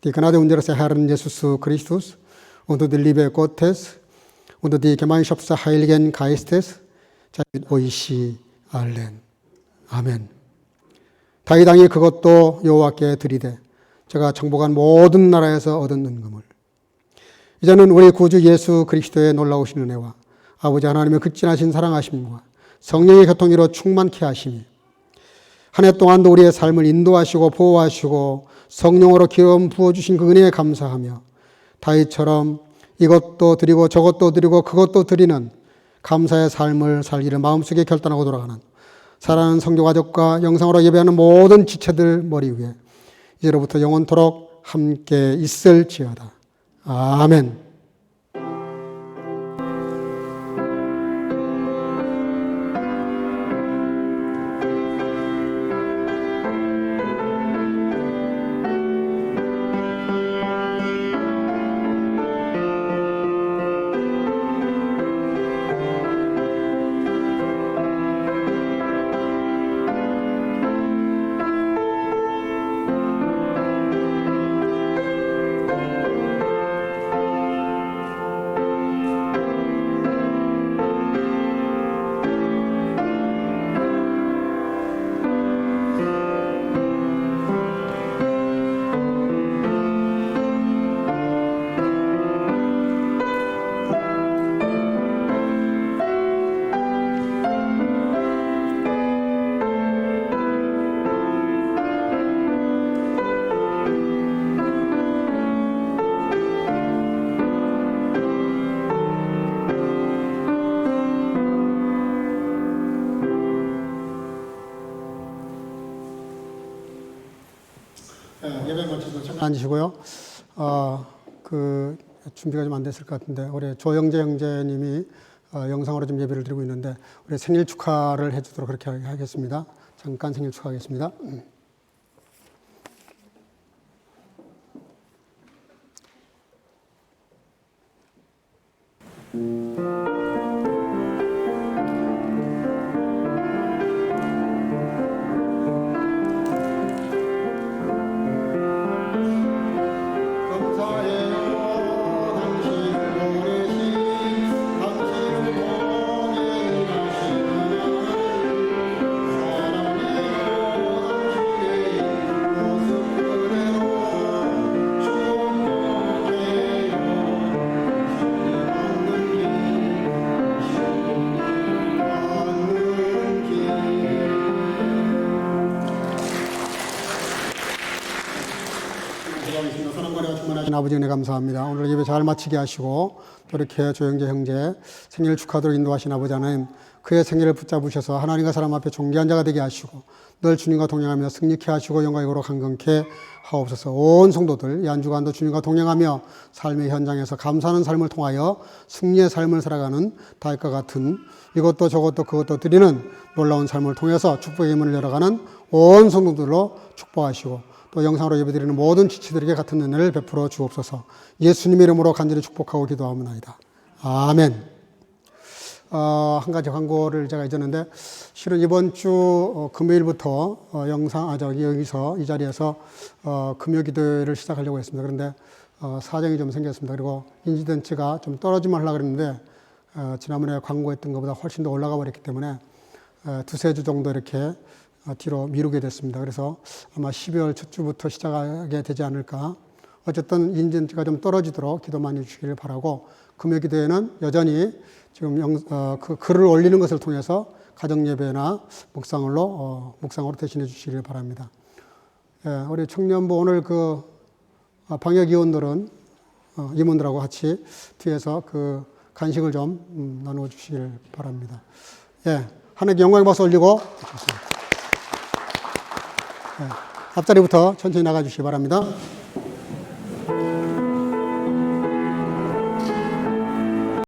Die Gnade unseres Herrn Jesus Christus und die Liebe Gottes und die Gemeinschaft des Heiligen Geistes sei mit euch allen. 아멘. 다윗 왕이 그것도 여호와께 드리되 제가 정복한 모든 나라에서 얻은 은금을. 이제는 우리 구주 예수 그리스도의 놀라우신 은혜와 아버지 하나님의 극진하신 사랑하심과 성령의 교통으로 충만케 하시니 한 해 동안도 우리의 삶을 인도하시고 보호하시고 성령으로 기름 부어주신 그 은혜에 감사하며 다윗처럼 이것도 드리고 저것도 드리고 그것도 드리는 감사의 삶을 살기를 마음속에 결단하고 돌아가는 사랑하는 성도가족과 영상으로 예배하는 모든 지체들 머리 위에 이제로부터 영원토록 함께 있을지어다. 아멘. 예배 마쳐서 잠깐 앉으시고요. 그 준비가 좀 안 됐을 것 같은데 우리 조영재 형제님이 영상으로 좀 예배를 드리고 있는데 우리 생일 축하를 해주도록 그렇게 하겠습니다. 잠깐 생일 축하하겠습니다. 아버지 은혜 감사합니다. 오늘 예배 잘 마치게 하시고 또 이렇게 조영재 형제 생일 축하드리고 인도하신 아버지 하나님, 그의 생일을 붙잡으셔서 하나님과 사람 앞에 존귀한 자가 되게 하시고 늘 주님과 동행하며 승리케 하시고 영광으로 강건케 하옵소서. 온 성도들 이 한 주간도 주님과 동행하며 삶의 현장에서 감사하는 삶을 통하여 승리의 삶을 살아가는 다윗과 같은 이것도 저것도 그것도 드리는 놀라운 삶을 통해서 축복의 문을 열어가는 온 성도들로 축복하시고 또 영상으로 예배드리는 모든 지체들에게 같은 은혜를 베풀어 주옵소서. 예수님의 이름으로 간절히 축복하고 기도하옵나이다. 아멘. 한 가지 광고를 제가 잊었는데 실은 이번 주 금요일부터 여기서 이 자리에서 금요 기도회를 시작하려고 했습니다. 그런데 사정이 좀 생겼습니다. 그리고 인지던치가 좀 떨어지면 하려고 했는데 지난번에 광고했던 것보다 훨씬 더 올라가 버렸기 때문에 두세 주 정도 이렇게 뒤로 미루게 됐습니다. 그래서 아마 12월 첫 주부터 시작하게 되지 않을까. 어쨌든 인지가 좀 떨어지도록 기도 많이 주시기를 바라고, 금요 기도회는 여전히 지금 그 글을 올리는 것을 통해서 가정 예배나 묵상으로 대신해 주시기를 바랍니다. 예, 우리 청년부 오늘 그 방역 임원들하고 같이 뒤에서 그 간식을 좀 나누어 주시기를 바랍니다. 예, 하나님께 영광의 박수 올리고. 앞자리부터 천천히 나가 주시기 바랍니다.